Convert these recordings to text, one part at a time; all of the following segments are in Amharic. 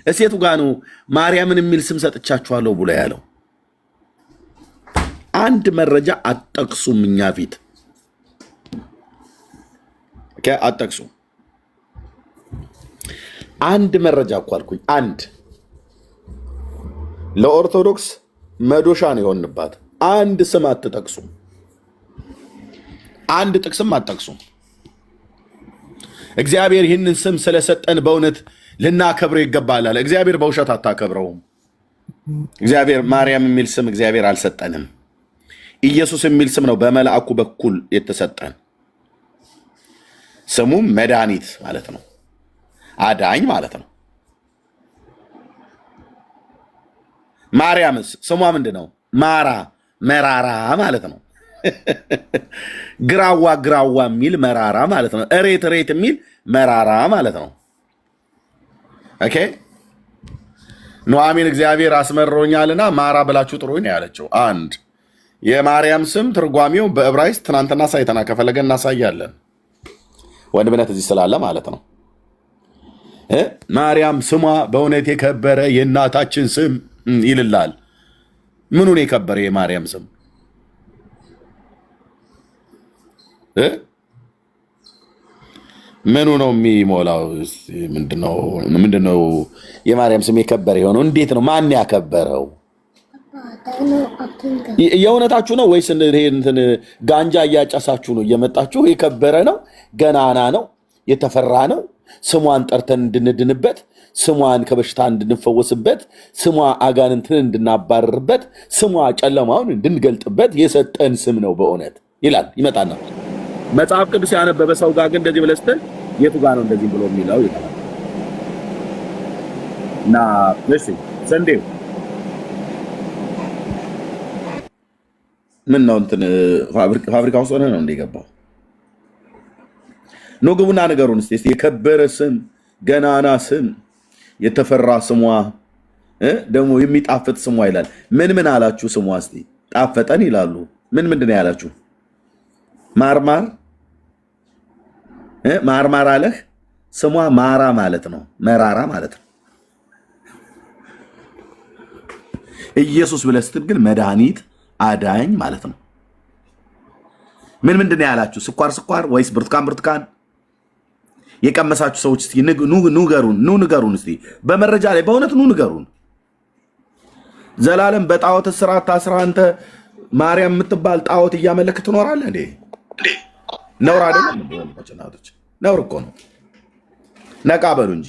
እሴቱ ጋር ነው ማርያምን የሚል ስም ሰጥቻችኋለሁ ብሎ ያለው። አንድ መረጃ አጠቅሱም እኛ ፊት አጠቅሱ። አንድ መረጃ እኮ አልኩኝ። አንድ ለኦርቶዶክስ መዶሻ ነው የሆንባት። አንድ ስም አትጠቅሱ። አንድ ጥቅስም አትጠቅሱ። እግዚአብሔር ይህንን ስም ስለሰጠን በእውነት ልናከብረው ይገባል አለ። እግዚአብሔር በውሸት አታከብረውም። እግዚአብሔር ማርያም የሚል ስም እግዚአብሔር አልሰጠንም። ኢየሱስ የሚል ስም ነው በመልአኩ በኩል የተሰጠን። ስሙም መድኃኒት ማለት ነው፣ አዳኝ ማለት ነው። ማርያምስ ስሟ ምንድን ነው? ማራ መራራ ማለት ነው። ግራዋ ግራዋ የሚል መራራ ማለት ነው። እሬት እሬት የሚል መራራ ማለት ነው። ኦኬ ኑኃሚን እግዚአብሔር አስመሮኛልና ማራ ብላችሁ ጥሩኝ ነው ያለችው። አንድ የማርያም ስም ትርጓሜው በዕብራይስጥ ትናንትና ሳይተና ከፈለገ እናሳያለን። ወንድምነት እዚህ ስላለ ማለት ነው። ማርያም ስሟ በእውነት የከበረ የእናታችን ስም ይልላል። ምኑን የከበረ የማርያም ስም ምኑ ነው የሚሞላው? ምንድነው የማርያም ስም የከበረ የሆነው? እንዴት ነው? ማን ያከበረው? የእውነታችሁ ነው ወይስ ጋንጃ እያጨሳችሁ ነው እየመጣችሁ? የከበረ ነው፣ ገናና ነው፣ የተፈራ ነው። ስሟን ጠርተን እንድንድንበት፣ ስሟን ከበሽታ እንድንፈወስበት፣ ስሟ አጋንንትን እንድናባረርበት፣ ስሟ ጨለማውን እንድንገልጥበት የሰጠን ስም ነው በእውነት ይላል። ይመጣና መጽሐፍ ቅዱስ ያነበበ ሰው ጋር ግን እንደዚህ ብለህ ስትል የቱ ጋር ነው እንደዚህ ብሎ የሚለው ይላል። እና እሺ ሰንዴው ምን ነው ፋብሪካ ውስጥ ሆነ ነው እንደገባው ነው። ግቡና ነገሩን እስቲ የከበረ ስም፣ ገናና ስም፣ የተፈራ ስሟ ደግሞ የሚጣፍጥ ስሟ ይላል። ምን አላችሁ? ስሟ እስቲ ጣፈጠን ይላሉ። ምንድን ነው ያላችሁ? ማርማር ማርማር አለህ። ስሟ ማራ ማለት ነው፣ መራራ ማለት ነው። ኢየሱስ ብለህ ስትል ግን መድኃኒት አዳኝ ማለት ነው። ምንድን ነው ያላችሁ? ስኳር ወይስ ብርቱካን? የቀመሳችሁ ሰዎች እስቲ ንገሩን እስቲ በመረጃ ላይ በእውነት ንገሩን። ዘላለም በጣዖት ስርዓት ታስረህ አንተ ማርያም የምትባል ጣዖት እያመለክ ትኖራለህ እንዴ? ነውር አይደለም? ነውር እኮ ነው። ነቃ በሉ እንጂ።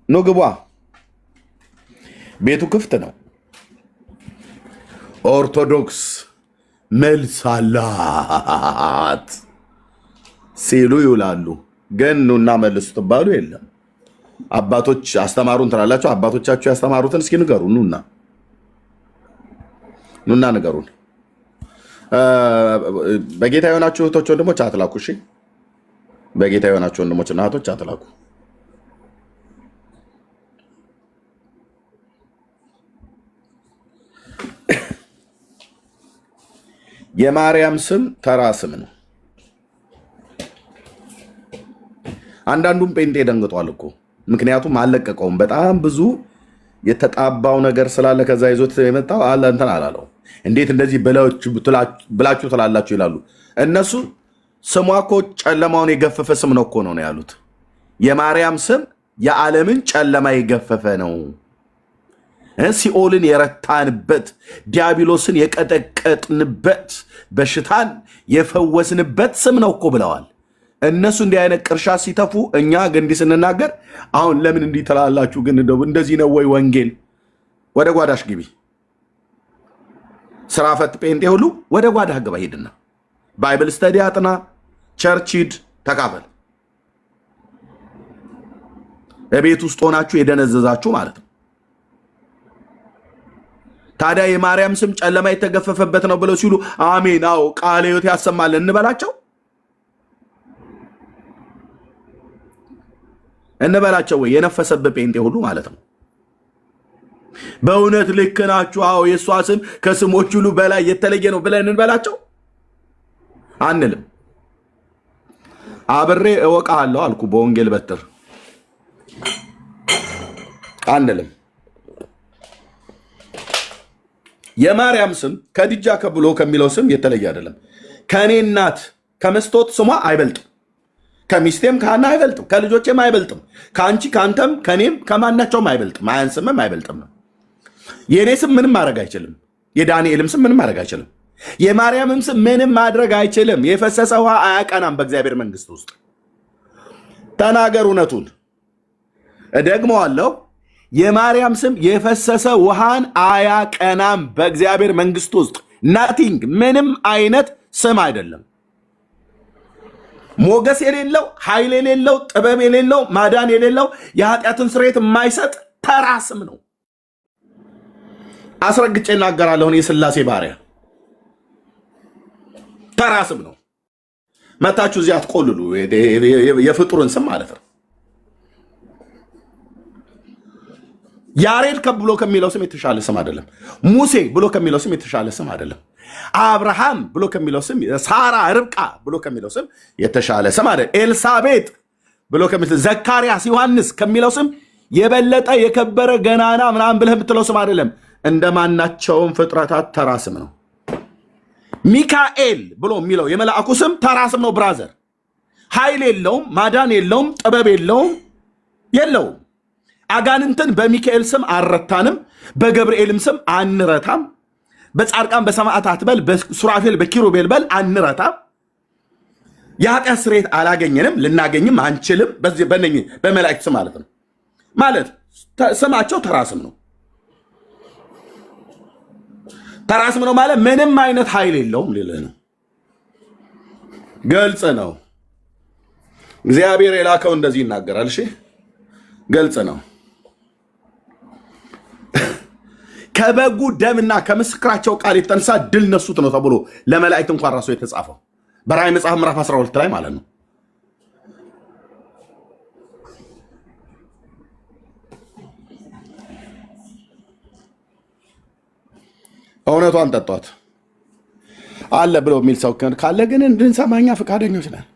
ኑ ግቧ፣ ቤቱ ክፍት ነው። ኦርቶዶክስ መልስ አላት ሲሉ ይውላሉ። ግን ኑና መልሱ ትባሉ የለም። አባቶች አስተማሩን ትላላችሁ። አባቶቻችሁ ያስተማሩትን እስኪ ንገሩ። ኑና ንገሩን። በጌታ የሆናችሁ እህቶች ወንድሞች አትላኩ። እሺ፣ በጌታ የሆናችሁ ወንድሞች እና እህቶች አትላኩ። የማርያም ስም ተራ ስም ነው። አንዳንዱም ጴንጤ ደንግጧል እኮ ምክንያቱም አልለቀቀውም። በጣም ብዙ የተጣባው ነገር ስላለ ከዛ ይዞት የመጣው እንትን አላለው። እንዴት እንደዚህ ብላችሁ ትላላችሁ ይላሉ እነሱ። ስሟ እኮ ጨለማውን የገፈፈ ስም ነው እኮ ነው ያሉት። የማርያም ስም የዓለምን ጨለማ የገፈፈ ነው። ሲኦልን የረታንበት፣ ዲያብሎስን የቀጠቀጥንበት፣ በሽታን የፈወስንበት ስም ነው እኮ ብለዋል እነሱ። እንዲህ አይነት ቅርሻ ሲተፉ እኛ ግን እንዲህ ስንናገር አሁን ለምን እንዲህ ትላላችሁ? ግን እንደዚህ ነው ወይ ወንጌል? ወደ ጓዳሽ ግቢ። ስራ ፈት ጴንጤ ሁሉ ወደ ጓዳህ ግባ። ሂድና ባይብል ስተዲ አጥና፣ ቸርች ሂድ፣ ተካፈል። በቤት ውስጥ ሆናችሁ የደነዘዛችሁ ማለት ነው። ታዲያ የማርያም ስም ጨለማ የተገፈፈበት ነው ብለው ሲሉ አሜን፣ አዎ ቃለ ሕይወት ያሰማልን እንበላቸው ወይ? የነፈሰበት ጴንጤ ሁሉ ማለት ነው። በእውነት ልክ ናችሁ፣ አዎ የእሷ ስም ከስሞች ሁሉ በላይ የተለየ ነው ብለን እንበላቸው አንልም። አብሬ እወቃለሁ አልኩ በወንጌል በትር አንልም። የማርያም ስም ከድጃ ከብሎ ከሚለው ስም የተለየ አይደለም። ከእኔ እናት ከመስቶት ስሟ አይበልጥም። ከሚስቴም ከሃና አይበልጥም። ከልጆቼም አይበልጥም። ከአንቺ ከአንተም ከኔም ከማናቸውም አይበልጥም። አያንስምም አይበልጥም ነው። የእኔ ስም ምንም ማድረግ አይችልም። የዳንኤልም ስም ምንም ማድረግ አይችልም። የማርያምም ስም ምንም ማድረግ አይችልም። የፈሰሰ ውሃ አያቀናም በእግዚአብሔር መንግስት ውስጥ። ተናገር እውነቱን። እደግመዋለሁ። የማርያም ስም የፈሰሰ ውሃን አያቀናም በእግዚአብሔር መንግስት ውስጥ። ናቲንግ ምንም አይነት ስም አይደለም። ሞገስ የሌለው ኃይል የሌለው ጥበብ የሌለው ማዳን የሌለው የኃጢአትን ስርየት የማይሰጥ ተራ ስም ነው። አስረግጬ እናገራለሁ። የሥላሴ ባሪያ ተራ ስም ነው። መታችሁ እዚህ አትቆልሉ። የፍጡርን ስም ማለት ነው። ያሬድ ብሎ ከሚለው ስም የተሻለ ስም አይደለም። ሙሴ ብሎ ከሚለው ስም የተሻለ ስም አይደለም። አብርሃም ብሎ ከሚለው ስም፣ ሳራ ርብቃ ብሎ ከሚለው ስም የተሻለ ስም አይደለም። ኤልሳቤጥ ብሎ ከሚለው፣ ዘካርያስ ዮሐንስ ከሚለው ስም የበለጠ የከበረ ገናና ምናምን ብለህ የምትለው ስም አይደለም። እንደማናቸውም ፍጥረታት ተራ ስም ነው። ሚካኤል ብሎ የሚለው የመልአኩ ስም ተራ ስም ነው። ብራዘር ኃይል የለውም፣ ማዳን የለውም፣ ጥበብ የለውም። አጋንንትን በሚካኤል ስም አልረታንም፣ በገብርኤልም ስም አንረታም። በጻድቃን በሰማዕታት በል፣ በሱራፌል በኪሩቤል በል አንረታም። የኃጢአት ስርየት አላገኘንም፣ ልናገኝም አንችልም። በመላእክት ስም ማለት ነው። ማለት ስማቸው ተራ ስም ነው። ተራ ስም ነው ማለት ምንም አይነት ኃይል የለውም ሊልህ ነው። ገልጽ ነው። እግዚአብሔር የላከው እንደዚህ ይናገራል። እሺ ገልጽ ነው። ከበጉ ደምና ከምስክራቸው ቃል የተነሳ ድል ነሱት ነው ተብሎ ለመላእክት እንኳን ራሱ የተጻፈው በራእይ መጽሐፍ ምዕራፍ 12 ላይ ማለት ነው። እውነቷን ጠጧት አለ ብሎ የሚል ሰው ካለ ግን እንድንሰማኛ ፈቃደኞች ነን።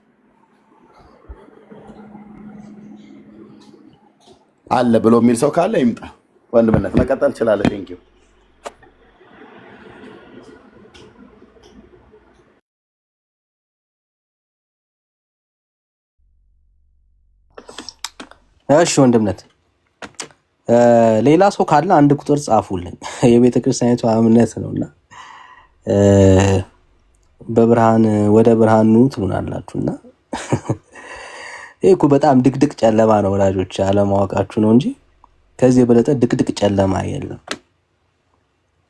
አለ ብሎ የሚል ሰው ካለ ይምጣ። ወንድምነት መቀጠል ይችላል። ቴንክ ዩ። እሺ ወንድምነት፣ ሌላ ሰው ካለ አንድ ቁጥር ጻፉልኝ። የቤተ ክርስቲያኒቷ እምነት ነውና በብርሃን ወደ ብርሃን ኑ ትሉናላችሁና ይሄ እኮ በጣም ድቅድቅ ጨለማ ነው ወዳጆች፣ አለማወቃችሁ ነው እንጂ ከዚህ የበለጠ ድቅድቅ ጨለማ የለም።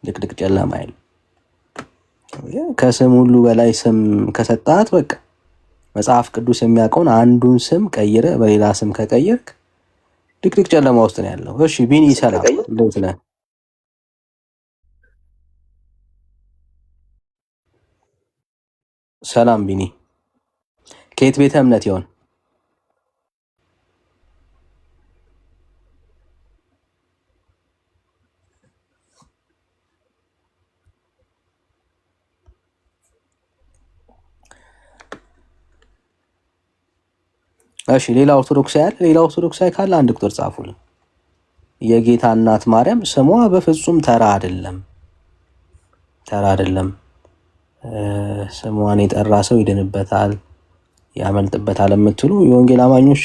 ድቅድቅ ጨለማ የለም። ከስም ሁሉ በላይ ስም ከሰጣት በቃ መጽሐፍ ቅዱስ የሚያውቀውን አንዱን ስም ቀይረ በሌላ ስም ከቀየርክ ድቅድቅ ጨለማ ውስጥ ነው ያለው። እሺ ቢኒ ሰላም፣ እንዴት ነህ? ሰላም ቢኒ፣ ከየት ቤተ እምነት ይሆን? እሺ ሌላ ኦርቶዶክሳዊ ካለ አንድ ቁጥር ጻፉልኝ። የጌታ እናት ማርያም ስሟ በፍጹም ተራ አይደለም። ስሟን የጠራ ሰው ይድንበታል፣ ያመልጥበታል የምትሉ የወንጌል አማኞች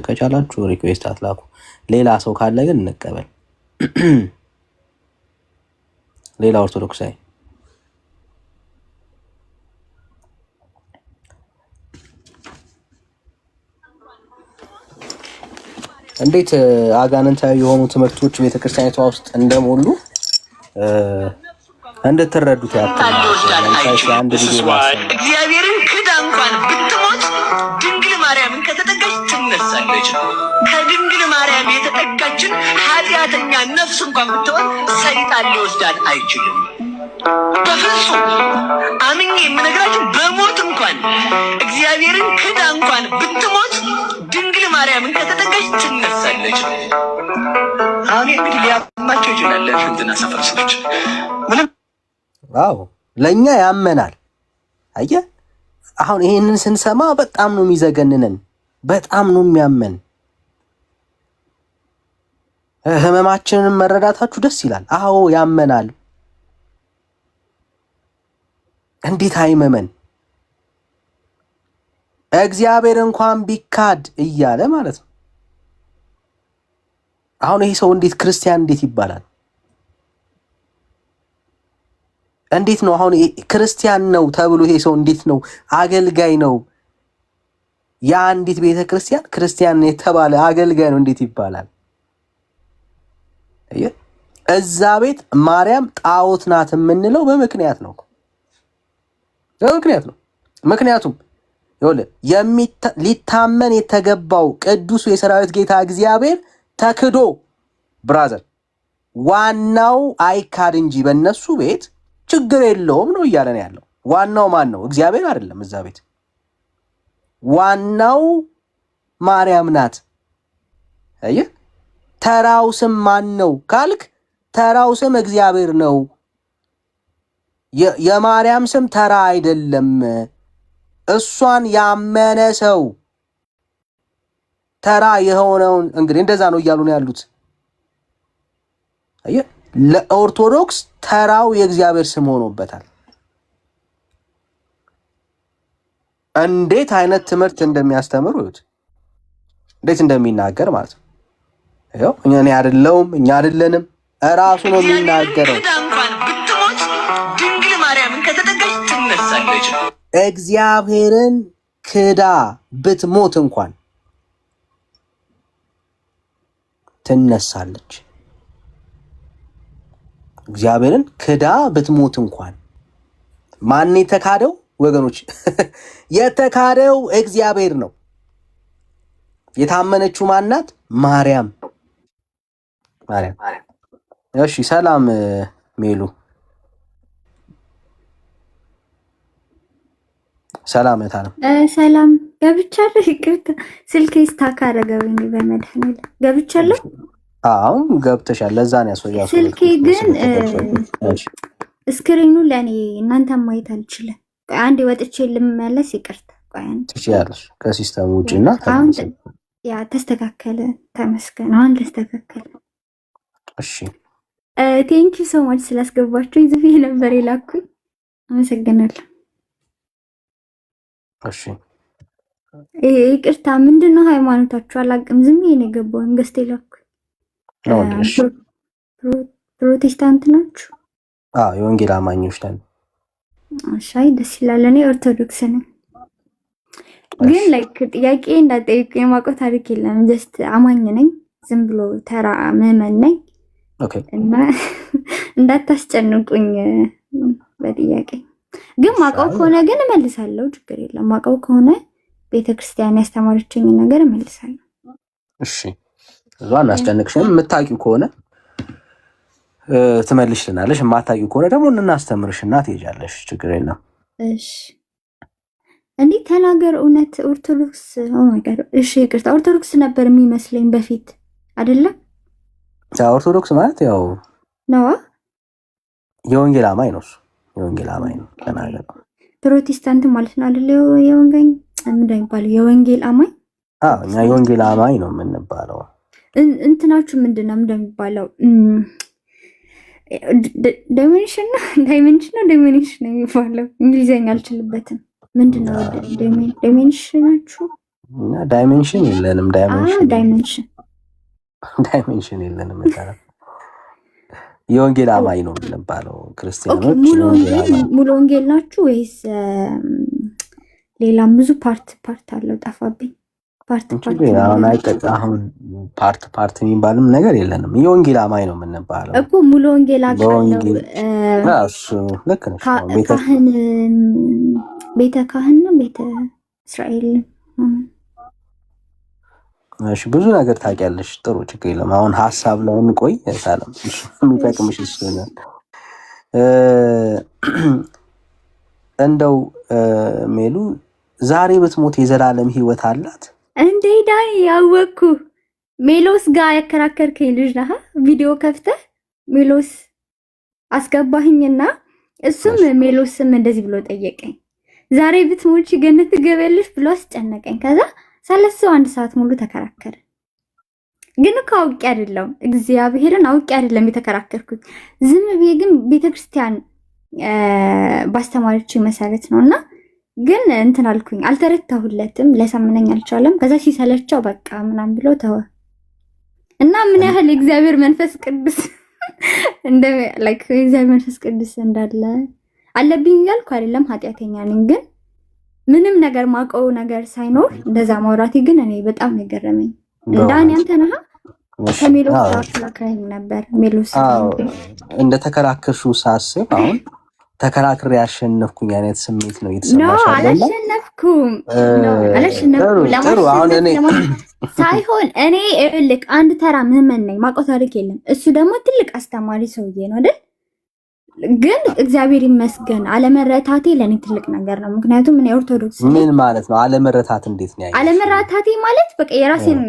ከቻላችሁ ሪኩዌስት አትላኩ። ሌላ ሰው ካለ ግን እንቀበል። ሌላ ኦርቶዶክሳዊ እንዴት አጋንንታዊ የሆኑ ትምህርቶች ቤተክርስቲያኒቷ ውስጥ እንደሞሉ እንድትረዱት ያክል እግዚአብሔርን ክዳ እንኳን ብትሞት ድንግል ማርያምን ከተጠጋች ትነሳለች። ከድንግል ማርያም የተጠጋችን ኃጢአተኛ ነፍስ እንኳን ብትሆን ሰይጣን ሊወስዳት አይችልም። በፍጹም አምኜ የምነግራችሁ በሞት እንኳን እግዚአብሔርን ክዳ እንኳን ብትሞት ድንግል ማርያምን ከተጠጋች ትነሳለች። አሁን እንግዲህ ሊያማቸው ይችላል ሽንትና ሰፈር ሰዎች ምንም አዎ ለኛ ያመናል። አየህ አሁን ይሄንን ስንሰማ በጣም ነው የሚዘገንነን፣ በጣም ነው የሚያመን። ህመማችንን መረዳታችሁ ደስ ይላል። አዎ ያመናል። እንዴት አይመመን? እግዚአብሔር እንኳን ቢካድ እያለ ማለት ነው። አሁን ይሄ ሰው እንዴት ክርስቲያን እንዴት ይባላል? እንዴት ነው አሁን ክርስቲያን ነው ተብሎ ይሄ ሰው እንዴት ነው አገልጋይ ነው? የአንዲት ቤተ ክርስቲያን ክርስቲያን የተባለ አገልጋይ ነው እንዴት ይባላል? እዛ ቤት ማርያም ጣዖት ናት የምንለው በምክንያት ነው። በምክንያት ነው። ምክንያቱም ሊታመን የተገባው ቅዱሱ የሰራዊት ጌታ እግዚአብሔር ተክዶ ብራዘር፣ ዋናው አይካድ እንጂ በእነሱ ቤት ችግር የለውም ነው እያለን ያለው። ዋናው ማን ነው? እግዚአብሔር አይደለም። እዛ ቤት ዋናው ማርያም ናት። አየህ፣ ተራው ስም ማን ነው ካልክ ተራው ስም እግዚአብሔር ነው። የማርያም ስም ተራ አይደለም። እሷን ያመነ ሰው ተራ የሆነውን እንግዲህ እንደዛ ነው እያሉ ነው ያሉት። አየህ፣ ለኦርቶዶክስ ተራው የእግዚአብሔር ስም ሆኖበታል። እንዴት አይነት ትምህርት እንደሚያስተምሩ ይሁት፣ እንዴት እንደሚናገር ማለት ነው። ይኸው እኔ አይደለሁም እኛ አይደለንም እራሱ ነው የሚናገረው። እንኳን ብትሞት ድንግል ማርያምን ከተጠጋች ትነሳለች። እግዚአብሔርን ክዳ ብትሞት እንኳን ትነሳለች። እግዚአብሔርን ክዳ ብትሞት እንኳን ማን የተካደው ወገኖች? የተካደው እግዚአብሔር ነው። የታመነችው ማናት? ማርያም። እሺ፣ ሰላም ሜሉ፣ ሰላም እታለም። ሰላም ገብቻለሁ። ይቅርታ ስልኬ ስታክ አደረገኝ። በመድኃኒዓለም ገብቻለሁ። አሁን ገብተሻል። ለዛ ነው ያስወያው። ስልኬ ግን ስክሪኑ ለኔ እናንተ ማየት አልችልም። ቆይ አንዴ ወጥቼ ልመለስ። ይቅርታ። ቆይ አንዴ ትችያለሽ። ከሲስተሙ ውጪና አሁን ያ ተስተካከለ። ተመስገን። አሁን ተስተካከለ። እሺ፣ ቴንክ ዩ ሶ ማች ስላስገባችሁ። ዝም ነበር የላኩኝ። አመሰግናለሁ። እሺ፣ ይቅርታ። ምንድነው ሃይማኖታችሁ? አላውቅም። ዝም ብዬ ነው የገባው። ገዝቴ ላኩኝ። ፕሮቴስታንት ናችሁ? አዎ፣ የወንጌል አማኞች ነን። አሻይ ደስ ይላል። እኔ ኦርቶዶክስ ነኝ። ግን ላይክ ጥያቄ እንዳጠይቁ የማውቀው ታሪክ የለም። ጀስት አማኝ ነኝ። ዝም ብሎ ተራ ምዕመን ነኝ። ኦኬ። እና እንዳታስጨንቁኝ በጥያቄ። ግን ማውቀው ከሆነ ግን እመልሳለሁ። ችግር የለም። ማውቀው ከሆነ ቤተክርስቲያን ያስተማረችኝ ነገር እመልሳለሁ። እሺ፣ እዛ እናስጨንቅሽም። የምታውቂው ከሆነ ትመልሽልናለሽ። የማታውቂው ከሆነ ደግሞ እናስተምርሽና ትሄጃለሽ። ችግር የለም። እሺ፣ እንዴት ተናገር። እውነት ኦርቶዶክስ? ኦ ማይ ጋድ። እሺ፣ ይቅርታ። ኦርቶዶክስ ነበር የሚመስለኝ በፊት አይደለም። ኦርቶዶክስ ማለት ያው ነዋ፣ የወንጌል አማኝ ነው። እሱ የወንጌል አማኝ ነው። ተናገር። ፕሮቴስታንት ማለት ነው አይደል? የወንጌል ምንድን ነው የሚባለው? የወንጌል አማኝ። አዎ፣ እኛ የወንጌል አማኝ ነው የምንባለው። እንትናችሁ ምንድን ነው እንደሚባለው? ዳይሜንሽን ነው የሚባለው። እንግሊዘኛ አልችልበትም። ምንድን ነው ዳይሜንሽናችሁ? እና ዳይሜንሽን የለንም። ዳይሜንሽን የለንም። የወንጌል አማኝ ነው የምንባለው ክርስቲያኖች። ሙሉ ወንጌል ናችሁ ወይስ ሌላም ብዙ ፓርት አለው? ጠፋብኝ። አሁን ፓርት የሚባልም ነገር የለንም። የወንጌል አማኝ ነው የምንባለው እኮ። ሙሉ ወንጌል አውቃለሁ። ልክ ነሽ። ቤተ ካህን ነው፣ ቤተ እስራኤል። እሺ፣ ብዙ ነገር ታውቂያለሽ። ጥሩ፣ ችግር የለም። አሁን ሀሳብ ላይ እንቆይ። ሰላም የሚጠቅምሽ ይችላል። እንደው ሜሉ ዛሬ ብትሞት የዘላለም ሕይወት አላት እንዴ? ዳይ ያወኩ ሜሎስ ጋር ያከራከርከኝ ልጅ ነህ። ቪዲዮ ከፍተህ ሜሎስ አስገባህኝና እሱም ሜሎስም እንደዚህ ብሎ ጠየቀኝ። ዛሬ ብትሞቺ ገነት ትገቢያለሽ ብሎ አስጨነቀኝ። ከዛ ሳለሰው 1 ሰዓት ሙሉ ተከራከረ። ግን እኮ አውቄ አይደለም እግዚአብሔርን አውቄ አይደለም የተከራከርኩት። ዝም ብዬ ግን ቤተክርስቲያን ባስተማረችው መሰረት ነውና ግን እንትን አልኩኝ። አልተረታሁለትም፣ ለሳምነኝ አልቻለም። ከዛ ሲሰለቸው በቃ ምናምን ብሎ ተወ እና ምን ያህል እግዚአብሔር መንፈስ ቅዱስ እንደ ላይክ እግዚአብሔር መንፈስ ቅዱስ እንዳለ አለብኝ እያልኩ አይደለም፣ ኃጢአተኛ ነኝ። ግን ምንም ነገር ማውቀው ነገር ሳይኖር እንደዛ ማውራቴ ግን እኔ በጣም ነገረመኝ። እንዳን ያንተ ነህ ከሜሎስ ተከራክረኝ ነበር። ሜሎስ እንደ ተከራከርሹ ሳስብ አሁን ተከራክሬ ያሸነፍኩኝ አይነት ስሜት ነው የተሰማሽ አይደል? አላሸነፍኩም ሳይሆን እኔ ልክ አንድ ተራ ምዕመን ነኝ፣ ማውቀው ታሪክ የለም። እሱ ደግሞ ትልቅ አስተማሪ ሰውዬ ነው አይደል? ግን እግዚአብሔር ይመስገን አለመረታቴ ለኔ ትልቅ ነገር ነው። ምክንያቱም እኔ ኦርቶዶክስ ነኝ። ምን ማለት ነው አለመረታት? እንዴት ነው አለመረታቴ ማለት? በቃ የራሴን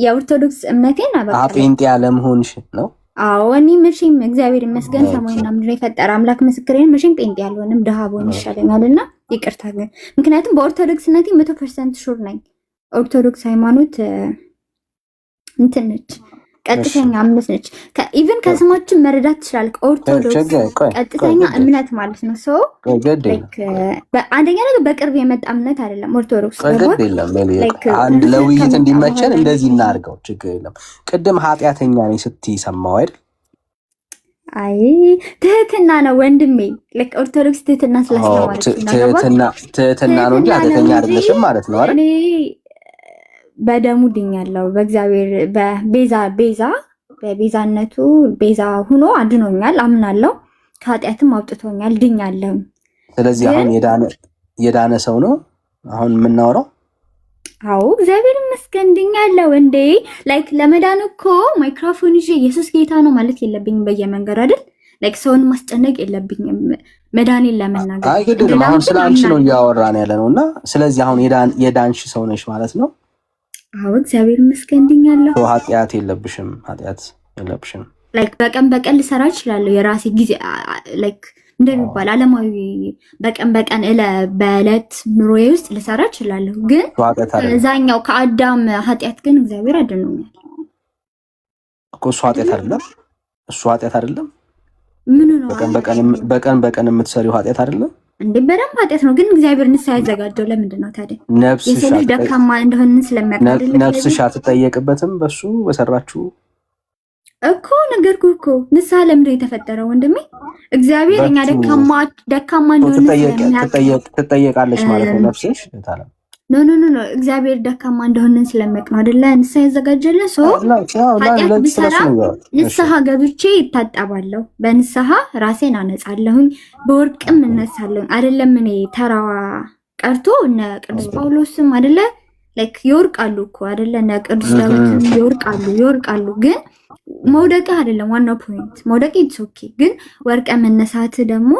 የኦርቶዶክስ እምነቴን አበቃ ጴንጤ ያለመሆንሽ ነው። አዎ እኔ መቼም እግዚአብሔር ይመስገን ሰማይና ምድር የፈጠረ አምላክ ምስክሬን መቼም ጴንጤ ያልሆንም ድሃ ብሆን ይሻለኛልና ይቅርታ። ግን ምክንያቱም በኦርቶዶክስነቴ 100% ሹር ነኝ። ኦርቶዶክስ ሃይማኖት እንትን ነች፣ ቀጥተኛ እምነት ነች። ኢቭን ከስማችን መረዳት ትችላለህ። ኦርቶዶክስ ቀጥተኛ እምነት ማለት ነው። ሰው አንደኛ ነገር በቅርብ የመጣ እምነት አይደለም። ኦርቶዶክስ አንድ ለውይይት እንዲመቸን እንደዚህ እናድርገው፣ ችግር የለም። ቅድም ኃጢአተኛ ነኝ ስትይ ሰማሁ አይደል? አይ ትህትና ነው ወንድሜ። ልክ ኦርቶዶክስ ትህትና ስላስተማረች ትህትና ነው እንጂ ኃጢአተኛ አይደለሽም ማለት ነው አይደል? በደሙ ድኛለሁ። በእግዚአብሔር በቤዛነቱ ቤዛ ሆኖ አድኖኛል፣ አምናለሁ። ከኃጢአትም አውጥቶኛል፣ ድኛለሁ። ስለዚህ አሁን የዳነ ሰው ነው አሁን የምናወራው። አዎ እግዚአብሔር ይመስገን ድኛለሁ። እንዴ ላይክ ለመዳን እኮ ማይክሮፎን ይዤ ኢየሱስ ጌታ ነው ማለት የለብኝም በየመንገዱ አይደል? ላይክ ሰውን ማስጨነቅ የለብኝም መዳኔን ለመናገር። አይ ግድም አሁን ስለ አንቺ ነው እያወራን ያለ ነውና፣ ስለዚህ አሁን የዳንሽ ሰው ነሽ ማለት ነው። አዎ እግዚአብሔር ይመስገን ድኛለሁ። ኃጢአት የለብሽም። ላይክ በቀን ልሰራ እችላለሁ የራሴ ጊዜ ላይክ እንደሚባል ዓለማዊ በቀን በዕለት ኑሮዬ ውስጥ ልሰራ እችላለሁ። ግን እዛኛው ከአዳም ኃጢአት ግን እግዚአብሔር አድኖኛል እኮ። እሱ ኃጢአት አይደለም። ምን ነው በቀን የምትሰሪው ኃጢአት አይደለም እንዴ? በደንብ ኃጢአት ነው። ግን እግዚአብሔር ንስሐ ያዘጋጀው ለምንድን ነው ታዲያ? የሰው ልጅ ደካማ እንደሆነ ስለሚያውቅ አይደል? ነፍስሽ አትጠየቅበትም በሱ በሰራችሁ እኮ ነገርኩህ እኮ። ንስሐ ለምንድን ነው የተፈጠረው ወንድሜ? እግዚአብሔር እኛ ደካማ እንደሆነ ስለሚያውቅ ትጠየቃለች ማለት ነው ነፍስሽ ታላ ኖ እግዚአብሔር ደካማ እንደሆነን ስለሚያውቅ ነው አይደለ? ንስሐ ያዘጋጀልን ሰው ኃጢአት ብሰራ ንስሐ ገብቼ ይታጠባለሁ፣ በንስሐ ራሴን አነጻለሁኝ፣ በወርቅም እነሳለሁኝ። አይደለም እኔ ተራዋ ቀርቶ እነ ቅዱስ ጳውሎስም አይደለ ላይክ ይወርቃሉ እኮ አይደለ? እነ ቅዱስ ዳዊትም ይወርቃሉ። ግን መውደቅ አይደለም ዋናው ፖይንት። መውደቅ ኢትስ ኦኬ፣ ግን ወርቀ መነሳት ደግሞ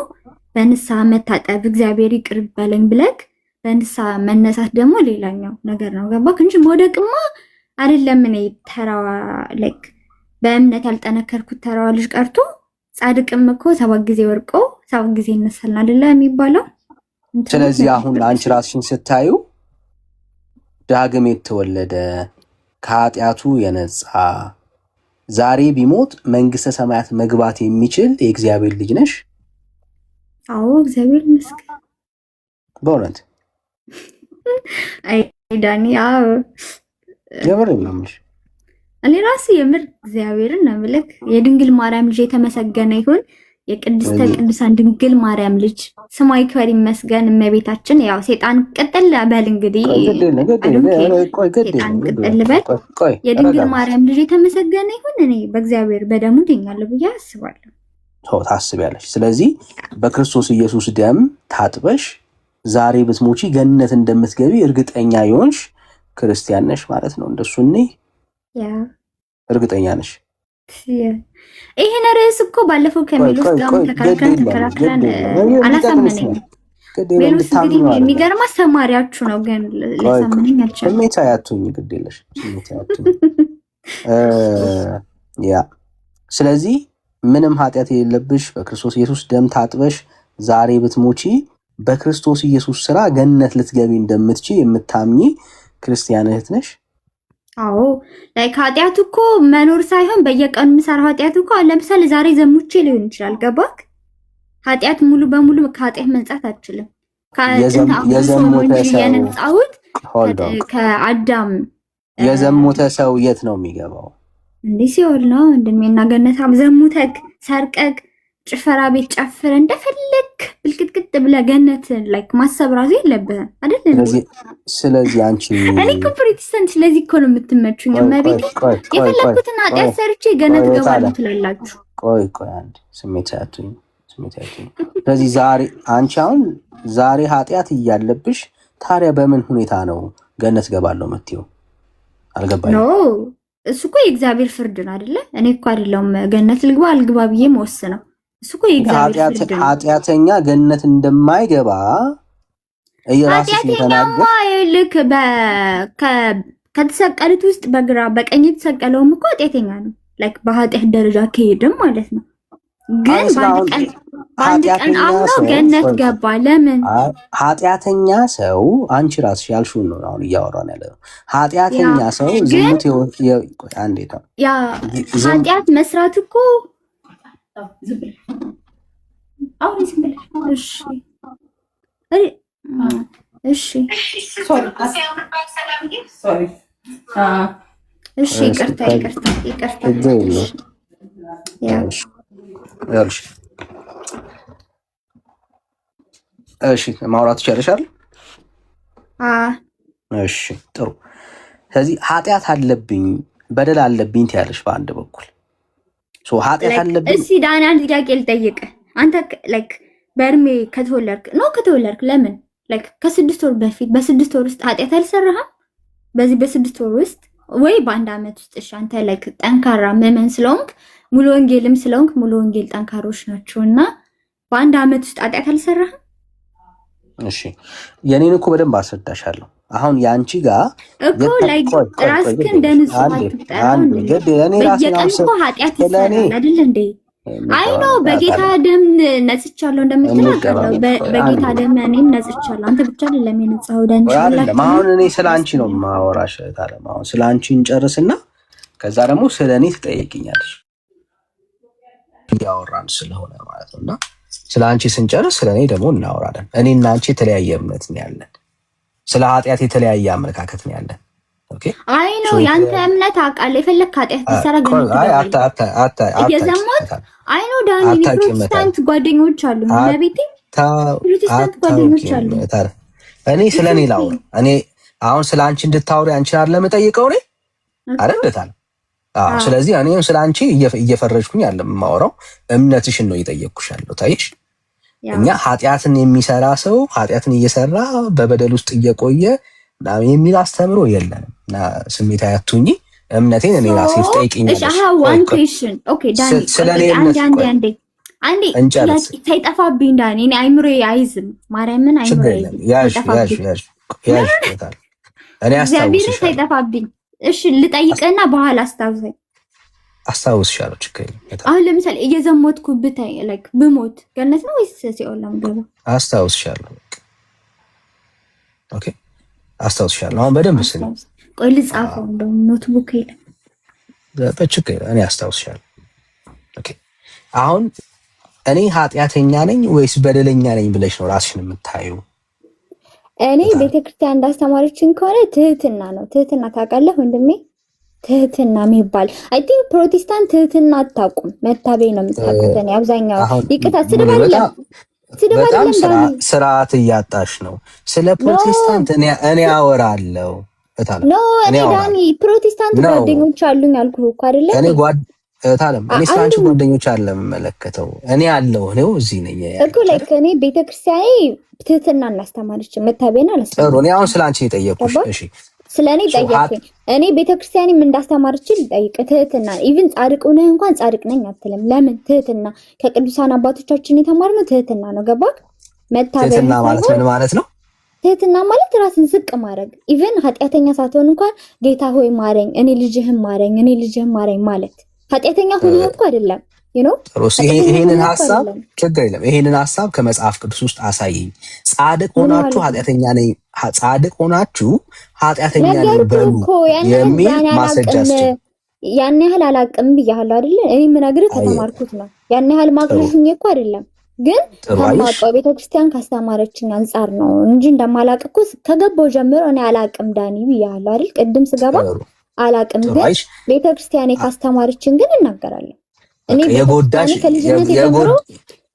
በንስሐ መታጠብ እግዚአብሔር ይቅር በለኝ ብለክ በንስሐ መነሳት ደግሞ ሌላኛው ነገር ነው። ገባክ እንጂ መውደቅማ አይደለም። እኔ ተራዋ ላይክ በእምነት ያልጠነከርኩት ተራዋ ልጅ ቀርቶ ጻድቅም እኮ 7 ጊዜ ወርቆ 7 ጊዜ ይነሳል አይደለ የሚባለው። ስለዚህ አሁን አንቺ ራስሽን ስታዩ ዳግም የተወለደ ከኃጢአቱ የነጻ ዛሬ ቢሞት መንግስተ ሰማያት መግባት የሚችል የእግዚአብሔር ልጅ ነሽ። አዎ እግዚአብሔር ይመስገን በእውነት። አይ ዳኒ አዎ የምር ነው። እኔ ራሴ የምር እግዚአብሔርን ነው የምልህ። የድንግል ማርያም ልጅ የተመሰገነ ይሁን። የቅድስተ ቅዱሳን ድንግል ማርያም ልጅ ስሟ ይክበር ይመስገን። እመቤታችን ያው ሴጣን ቅጥል በል እንግዲህ ሴጣን ቅጥል በል። የድንግል ማርያም ልጅ የተመሰገነ ይሁን። እኔ በእግዚአብሔር በደሙ ድኛለሁ ብዬ አስባለሁ። ታስቢያለሽ። ስለዚህ በክርስቶስ ኢየሱስ ደም ታጥበሽ ዛሬ ብትሞቺ ገነት እንደምትገቢ እርግጠኛ የሆንሽ ክርስቲያን ነሽ ማለት ነው። እንደሱ እርግጠኛ ነሽ? ይሄን ርዕስ እኮ ባለፈው ከሜሎስ ጋር ተከራክረን አላሳመነኝም። ሜሎስ እንግዲህ የሚገርም አስተማሪያችሁ ነው፣ ግን ለሳመነኝ አልቻለም። ስሜት አያቱኝ ግድ የለሽ ስሜት አያቱኝ። ያ ስለዚህ ምንም ኃጢአት የሌለብሽ በክርስቶስ ኢየሱስ ደም ታጥበሽ ዛሬ ብትሞቺ በክርስቶስ ኢየሱስ ስራ ገነት ልትገቢ እንደምትችይ የምታምኚ ክርስቲያን እህት ነሽ? አዎ ላይክ ኃጢአት እኮ መኖር ሳይሆን በየቀኑ የምሰራው ኃጢአት እኮ ለምሳሌ ዛሬ ዘሙቼ ሊሆን ይችላል። ገባክ? ኃጢአት ሙሉ በሙሉ ከኃጢአት መንጻት አትችልም። የዘሞተ ሰው የነጻሁት ከአዳም የዘሞተ ሰው የት ነው የሚገባው? እንዴ ሲኦል ነው እንደሚና ገነት። ዘሙተክ ሰርቀክ ጭፈራ ቤት ጨፍረ እንደፈለክ ብልቅጥቅጥ ብለህ ገነት ላይክ ማሰብ ራሱ የለብህም አይደል? ስለዚህ አንቺ እኔ እኮ ፕሮቴስታንት ስለዚህ እኮ ነው የምትመቹኝ። መቤት የፈለኩትን ኃጢአት ሰርቼ ገነት ገባለሁ ትላላችሁ። ቆይ አንዴ ስሜት ያቱኝ። ስለዚህ ዛሬ አንቺ አሁን ዛሬ ኃጢአት እያለብሽ ታዲያ በምን ሁኔታ ነው ገነት ገባለሁ የምትይው? አልገባኝም። ኖ እሱ እኮ የእግዚአብሔር ፍርድ ነው አይደለ? እኔ እኮ አይደለሁም ገነት ልግባ አልግባ ብዬ መወስነው። እሱ እኮ የእግዚአብሔር ፍርድ ነው። ኃጢአተኛ ገነት እንደማይገባ እየራስሽ የተናገርሽ ልክ ከተሰቀሉት ውስጥ በግራ በቀኝ የተሰቀለውም እኮ ኃጢአተኛ ነው። ላይክ በኃጢአት ደረጃ ከሄድም ማለት ነው። ግን በአንድ ቀን አምኖ ገነት ገባ። ለምን? ኃጢአተኛ ሰው አንቺ ራስሽ ያልሽውን ነው አሁን እያወራን ያለ ነው። ኃጢአተኛ ሰው ዝሙት አንዴ ነው ያ ኃጢአት መስራት እኮ አሁን እሺ ይቅርታ እሺ ማውራት ይቻላል። እሺ ጥሩ። ስለዚህ ኃጢአት አለብኝ በደል አለብኝ ትያለሽ በአንድ በኩል ኃጢአት አለብኝ። እሺ ዳኒ አንድ ጥያቄ ልጠይቅህ። አንተ ላይክ በእድሜ ከተወለድክ ለምን ላይክ ከ6 ወር በፊት በ6 ወር ውስጥ ኃጢአት አልሰራህም? በዚህ በ6 ወር ውስጥ ወይ በአንድ ዓመት ውስጥ እሺ አንተ ላይክ ጠንካራ ምዕመን ስለሆንክ ሙሉ ወንጌልም ስለሆንክ ሙሉ ወንጌል ጠንካሮች ናቸውና በአንድ ዓመት ውስጥ ኃጢአት አልሰራህም? እሺ የኔን እኮ በደንብ አስረዳሻለሁ። አሁን ያንቺ ጋር እኮ ላይክ ራስህን እንደንጹህ አትጠራው ኃጢአት ይሰራል አይደል እንዴ? አይ ነው በጌታ ደም ነጽቻለሁ እንደምትናገረው በጌታ ደም እኔም ነጽቻለሁ። አንተ ብቻ አይደለም የነጻው ዳንቺ አይደለም። አሁን እኔ ስለአንቺ ነው ማወራሽ ታለም። አሁን ስለአንቺ እንጨርስና ከዛ ደግሞ ስለኔ ትጠይቂኛለሽ ያወራን ስለሆነ ማለት ነውና ስለአንቺ ስንጨርስ ስለኔ ደግሞ እናወራለን። እኔና አንቺ የተለያየ እምነት ነው ያለን። ስለ ኃጢአት የተለያየ አመለካከት ነው ያለን። ኦኬ አይ ነው ያንተ እምነት አውቃለሁ። የፈለክ ኃጢአት ትሰራ ግን አይ ነው ዳኒ ፕሮቴስታንት ጓደኞች አሉ ለቤቴ ፕሮቴስታንት ጓደኞች አሉ። እኔ ስለኔ ላውራ። እኔ አሁን ስለ አንቺ እንድታወሪ አንቺ አይደለም የምጠይቀው እኔ አይደለም። ስለዚህ እኔም ስለ አንቺ እየፈረጅኩኝ አይደለም የማወራው እምነትሽን ነው እየጠየቅኩሽ ያለው። ታይሽ እኛ ኃጢአትን የሚሰራ ሰው ኃጢአትን እየሰራ በበደል ውስጥ እየቆየ የሚል አስተምሮ የለንም እና ስሜት አያቱኝ እምነቴን እኔ ራሴ ትጠይቂኛለሽ። እሺ ዋን ኩዌስችን ኦኬ ዳኒ ስለኔ አንዴ ሳይጠፋብኝ ዳኒ እኔ አይምሮዬ አይዝም ማርያምን አይምሮዬ ያሽ እኔ አስታውስሽ ሳይጠፋብኝ እሺ ልጠይቅና በኋላ አስታውስሻለሁ። ችግር የለም። አሁን ለምሳሌ እየዘሞትኩ ብታይ ላይክ ብሞት ገነት ነው ወይስ ሲኦል ነው የምገባው? አስታውስሻለሁ። ኦኬ አስታውስሻለሁ። አሁን በደንብ ስለ ቆይ ልጻፈው እንደው ኖትቡክ ይለ በችግር እኔ አስታውስሻለሁ። ኦኬ አሁን እኔ ኃጢአተኛ ነኝ ወይስ በደለኛ ነኝ ብለሽ ነው ራስሽን የምታዩ? እኔ ቤተክርስቲያን እንዳስተማረችን ከሆነ ትህትና ነው። ትህትና ታውቃለህ ወንድሜ? ትህትና የሚባል አይ ቲንክ ፕሮቴስታንት ትህትና አታውቁም። መታበይ ነው የምታውቁት። እኔ አብዛኛው ይቅታ ስድብ አይደለም ስርዓት እያጣሽ ነው። ስለ ፕሮቴስታንት እኔ አወራለሁ እታለ ኖ እኔ ዳኒ ፕሮቴስታንት ጓደኞች አሉኝ አልኩህ እኮ አይደለ? እኔ እታለም እኔ ስላንቺ ጓደኞች አለ የምመለከተው እኔ አለሁ ነው እዚህ ነኝ እኮ ላይክ እኔ ቤተክርስቲያኔ ትህትና እናስተማረች መታበይና አላስተማረች። ጥሩ እኔ አሁን ስላንቺ የጠየቅኩሽ እሺ ስለኔ ጠየቅኩኝ። እኔ ቤተክርስቲያኔም እንዳስተማረች ልጠይቅ ትህትና ኢቭን ጻድቅ ሆነህ እንኳን ጻድቅ ነኝ አትልም። ለምን? ትህትና ከቅዱሳን አባቶቻችን የተማርነው ትህትና ነው። ገባክ? መታበይ ትህትና ማለት ምን ማለት ነው? ትህትና ማለት ራስን ዝቅ ማድረግ ኢቭን ኃጢአተኛ ሳትሆን እንኳን ጌታ ሆይ ማረኝ፣ እኔ ልጅህም ማረኝ ማለት ኃጢአተኛ ሆነህ እኮ አይደለም ይሄንን ሐሳብ ችግር የለም። ይሄንን ሐሳብ ከመጽሐፍ ቅዱስ ውስጥ አሳየኝ። ጻድቅ ሆናችሁ ኃጢአተኛ ነኝ፣ ጻድቅ ሆናችሁ ኃጢአተኛ ነኝ በሉ የሚል ማስረጃ አስችል። ያን ያህል አላቅም ብያለሁ አይደል? እኔ የምነግርህ ከተማርኩት ነው። ያን ያህል ማግኘት እኮ አይደለም ግን ከማውቀው ቤተክርስቲያን ካስተማረችኝ አንጻር ነው እንጂ እንደማላቅ እኮ ከገባው ጀምሮ እኔ አላቅም ዳኒ ብያለሁ አይደል? ቅድም ስገባ አላቅም፣ ግን ቤተክርስቲያኔ ካስተማረችኝ ግን እናገራለሁ። እኔ የጎዳሽ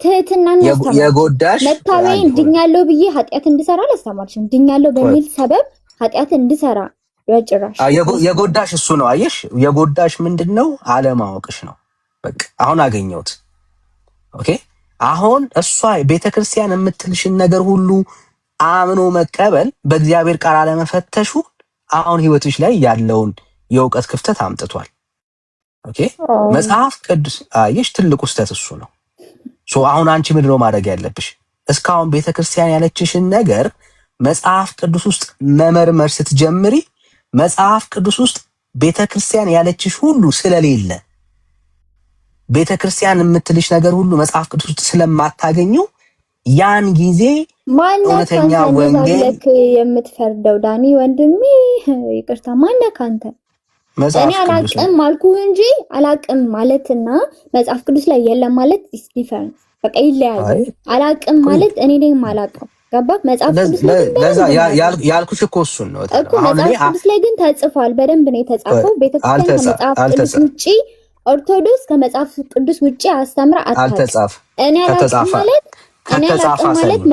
ትህትናን የጎዳሽ መታወይ ድኛለሁ ብዬ ኃጢአት እንድሰራ አላስተማርሽም። ድኛለሁ በሚል ሰበብ ኃጢአት እንድሰራ በጭራሽ። የጎዳሽ እሱ ነው። አየሽ፣ የጎዳሽ ምንድነው? አለማወቅሽ ነው። በቃ አሁን አገኘሁት። ኦኬ፣ አሁን እሷ ቤተክርስቲያን የምትልሽን ነገር ሁሉ አምኖ መቀበል፣ በእግዚአብሔር ቃል አለመፈተሹ አሁን ህይወትሽ ላይ ያለውን የእውቀት ክፍተት አምጥቷል። ኦኬ፣ መጽሐፍ ቅዱስ አየሽ፣ ትልቁ ስህተት እሱ ነው። አሁን አንቺ ምንድነው ማድረግ ያለብሽ? እስካሁን ቤተክርስቲያን ያለችሽን ነገር መጽሐፍ ቅዱስ ውስጥ መመርመር ስትጀምሪ መጽሐፍ ቅዱስ ውስጥ ቤተክርስቲያን ያለችሽ ሁሉ ስለሌለ ቤተክርስቲያን የምትልሽ ነገር ሁሉ መጽሐፍ ቅዱስ ውስጥ ስለማታገኘው ያን ጊዜ እውነተኛ ወንጌል የምትፈርደው ዳኒ ወንድሜ፣ ይቅርታ ማነህ አንተ? እኔ አላቅም አልኩህ እንጂ አላቅም ማለትና መጽሐፍ ቅዱስ ላይ የለም ማለት is different። በቃ ይለያያል። አላቅም ማለት እኔ ነኝ ማላቀው። ገባክ? መጽሐፍ ቅዱስ ላይ ያልኩሽ እኮ እሱን ነው እኮ። መጽሐፍ ቅዱስ ላይ ግን ተጽፏል፣ በደንብ ነው የተጻፈው። ቤተክርስቲያን ከመጽሐፍ ቅዱስ ውጪ፣ ኦርቶዶክስ ከመጽሐፍ ቅዱስ ውጪ አስተምራ አታውቅም። እኔ አላቅም ማለት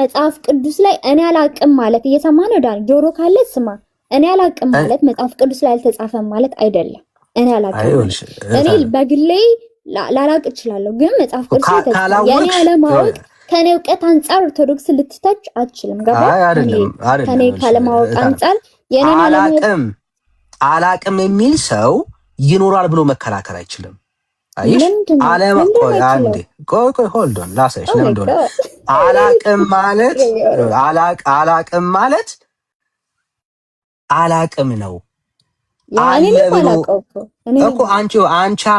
መጽሐፍ ቅዱስ ላይ እኔ አላቅም ማለት እየሰማ ነው ዳኒ። ጆሮ ካለ ስማ። እኔ አላቅም ማለት መጽሐፍ ቅዱስ ላይ አልተጻፈም ማለት አይደለም። እኔ አላቅም እኔ በግሌ ላላቅ እችላለሁ፣ ግን መጽሐፍ ቅዱስ ላይ ተጻፈ። የኔ አለማወቅ ከኔ እውቀት አንፃር ኦርቶዶክስ ልትተች አትችልም። ገባ? ከኔ ካለማወቅ አንፃር የኔ አላቅም የሚል ሰው ይኖራል ብሎ መከራከር አይችልም። አይሽ ቆይ ሆልድ ኦን ላሳይሽ። ለምን እንደሆነ አላቅም ማለት አላቅም ነው እኮ። አንቺ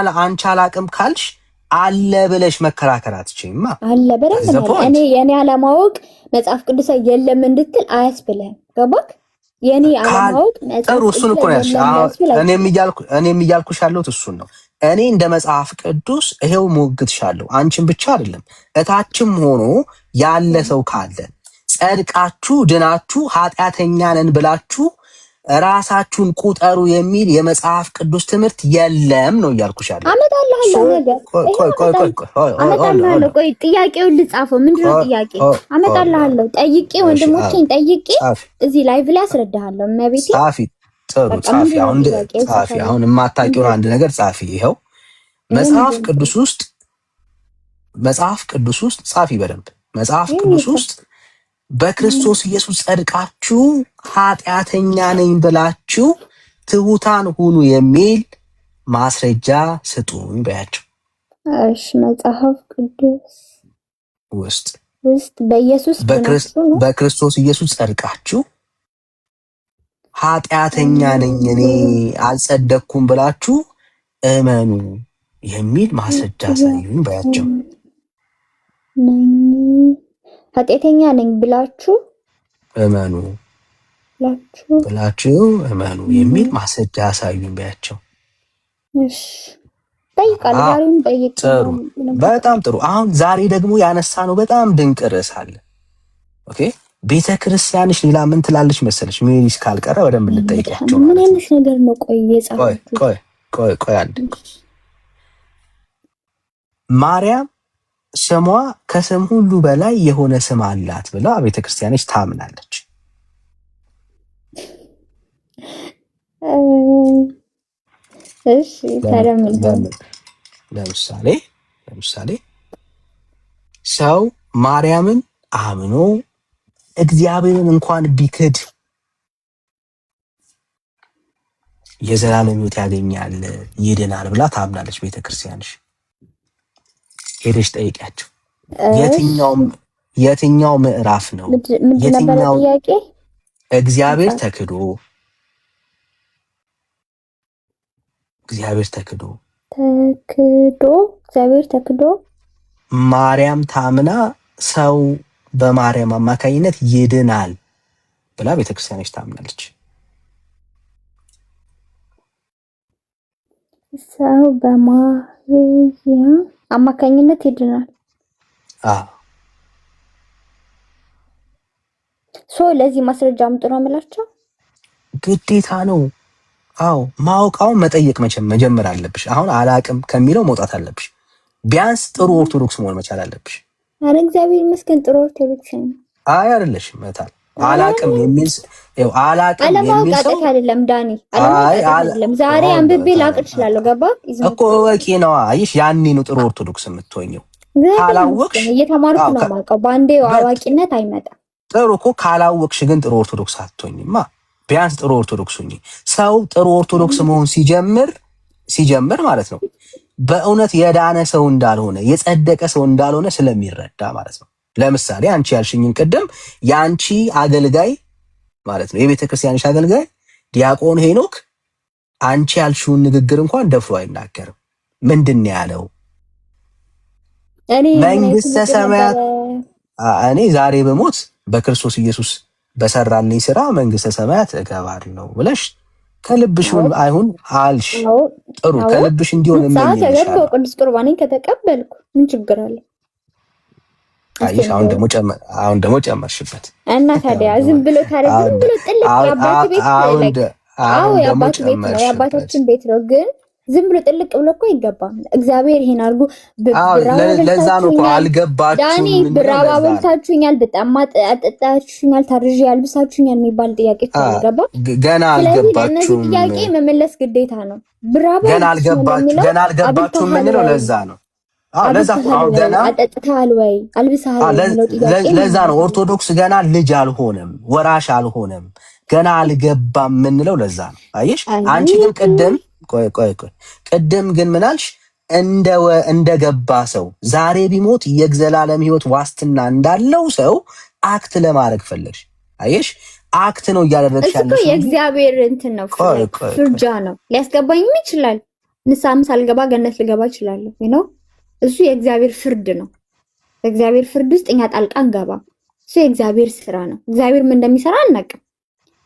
አላቅም ካልሽ አለ ብለሽ መከራከር አትችይማ። አለ በደንብ እኔ የኔ አለማወቅ መጽሐፍ ቅዱስ ላይ የለም እንድትል አያስብልህም። ገባክ? የኔ አለማወቅ መጽሐፍ ቅዱስ እሱን እኮ ያልሽ። እኔም እያልኩሽ ያለሁት እሱን ነው። እኔ እንደ መጽሐፍ ቅዱስ ይሄው ሞግትሻለሁ። አንቺን ብቻ አይደለም እታችም ሆኖ ያለ ሰው ካለ ጸድቃችሁ ድናችሁ ኃጢአተኛ ነን ብላችሁ ራሳችሁን ቁጠሩ የሚል የመጽሐፍ ቅዱስ ትምህርት የለም ነው እያልኩሽ ያለው። አመጣልሃለሁ ነገር አመጣልሃለሁ። ቆይ ጥያቄውን ልጻፈው። ምንድነው ጥያቄ? አመጣልሃለሁ። ጠይቄ ወንድሞቼን ጠይቄ እዚህ ላይቭ ላይ አስረዳሃለሁ። እመቤቴ ጻፊ። ጥሩ ጻፊ። አሁን የማታውቂውን አንድ ነገር ጻፊ። ይኸው መጽሐፍ ቅዱስ ውስጥ ጻፊ በደንብ። መጽሐፍ ቅዱስ ውስጥ በክርስቶስ ኢየሱስ ጸድቃችሁ ኃጢአተኛ ነኝ ብላችሁ ትሑታን ሁኑ የሚል ማስረጃ ስጡኝ በያቸው። እሺ፣ መጽሐፍ ቅዱስ ውስጥ በክርስቶስ ኢየሱስ ጸድቃችሁ ኃጢአተኛ ነኝ እኔ አልጸደቅኩም ብላችሁ እመኑ የሚል ማስረጃ ሳይሆን በያቸው። ኃጢአተኛ ነኝ ብላችሁ እመኑ የሚል ማስረጃ ሳይሆን በያቸው። እሺ፣ ጠይቃለሁ። ጥሩ፣ በጣም ጥሩ። አሁን ዛሬ ደግሞ ያነሳነው በጣም ድንቅ ርዕስ አለ። ኦኬ፣ ቤተ ክርስቲያንሽ ሌላ ምን ትላለች መሰለሽ? ሜሪስ ካልቀረ ወደም እንጠይቃቸው። ምን አይነት ነገር ነው? ቆይ አንድ ማርያም ስሟ ከስም ሁሉ በላይ የሆነ ስም አላት ብላ ቤተ ክርስቲያንሽ ታምናለች። እሺ፣ ለምሳሌ ሰው ማርያምን አምኖ እግዚአብሔርን እንኳን ቢክድ የዘላለም ሕይወት ያገኛል፣ ይድናል ብላ ታምናለች ቤተ ክርስቲያንሽ። ሄደሽ ጠይቂያቸው። የትኛው ምዕራፍ ነው? የትኛው እግዚአብሔር ተክዶ ተክዶ ማርያም ታምና ሰው በማርያም አማካኝነት ይድናል ብላ ቤተክርስቲያኖች ታምናለች። ሰው በማርያም አማካኝነት ይድናል። ለዚህ ማስረጃ አምጡ ነው የምላቸው። ግዴታ ነው። አዎ ማወቃውን መጠየቅ መጀመር አለብሽ። አሁን አላቅም ከሚለው መውጣት አለብሽ። ቢያንስ ጥሩ ኦርቶዶክስ መሆን መቻል አለብሽ። አረ እግዚአብሔር ይመስገን ጥሩ ኦርቶዶክስ ነው። አይ አይደለሽም መታል አላቅም የሚል አላቅም የሚል ሰው አይደለም ዳኒ። አይደለም ዛሬ አንብቤ ላቅ እችላለሁ። ገባ እኮ ወቂ ነው። አይሽ ያኔ ነው ጥሩ ኦርቶዶክስ የምትሆኚው። ካላወቅሽ እየተማርኩ ነው የማውቀው። ባንዴ አዋቂነት አይመጣም። ጥሩ እኮ ካላወቅሽ ግን ጥሩ ኦርቶዶክስ አትሆኚማ። ቢያንስ ጥሩ ኦርቶዶክስ ሁኚ። ሰው ጥሩ ኦርቶዶክስ መሆን ሲጀምር ማለት ነው በእውነት የዳነ ሰው እንዳልሆነ የጸደቀ ሰው እንዳልሆነ ስለሚረዳ ማለት ነው። ለምሳሌ አንቺ ያልሽኝን ቅድም የአንቺ አገልጋይ ማለት ነው የቤተ ክርስቲያንሽ አገልጋይ ዲያቆን ሄኖክ አንቺ ያልሽውን ንግግር እንኳን ደፍሮ አይናገርም። ምንድን ነው ያለው? መንግስተ ሰማያት እኔ ዛሬ በሞት በክርስቶስ ኢየሱስ በሰራልኝ ስራ መንግስተ ሰማያት እገባለሁ ብለሽ ከልብሽውን አይሁን አልሽ። ጥሩ ከልብሽ እንዲሆን እመኝልሻለሁ። ቅዱስ ቁርባኔን ከተቀበልኩ ምን ችግር አለ? አይሽ አሁን ደግሞ ጨመርሽበት እና ታዲያ ዝም ብሎ ጥልቅ የአባት ቤት የአባት ቤት ነው የአባታችን ቤት ነው። ግን ዝም ብሎ ጥልቅ ብሎ እኮ አይገባም። እግዚአብሔር ይሄን አድርጎ ለዛ ነው እኮ አልገባችሁም። ዳኒ ብራባ በልታችሁኛል፣ በጣም አጠጣችሁኛል፣ ታርዤ ያልብሳችሁኛል የሚባል ጥያቄ ተገባ። ገና አልገባችሁም። ጥያቄ መመለስ ግዴታ ነው። ብራባ ገና አልገባችሁም የምንለው ለዛ ነው። ለዛ አሁን ገና አጠጥታል ወይ አልብሳል ነው ጥያቄ። ለዛ ነው ኦርቶዶክስ ገና ልጅ አልሆነም፣ ወራሽ አልሆነም፣ ገና አልገባም የምንለው ለዛ ነው። አየሽ አንቺ ግን ቅድም ግን ምናልሽ እንደገባ ሰው ዛሬ ቢሞት የዘላለም ሕይወት ዋስትና እንዳለው ሰው አክት ለማድረግ ፈለግሽ። አየሽ አክት ነው እያደረግሽ ያለሽ። እሱ የእግዚአብሔር እንትን ነው፣ ፍርጃ ነው። ሊያስገባኝም ይችላል። ንስሐም ሳልገባ ገነት ልገባ እችላለሁ ነው። እሱ የእግዚአብሔር ፍርድ ነው። በእግዚአብሔር ፍርድ ውስጥ እኛ ጣልቃ እንገባ። እሱ የእግዚአብሔር ስራ ነው። እግዚአብሔር ምን እንደሚሰራ አናውቅም።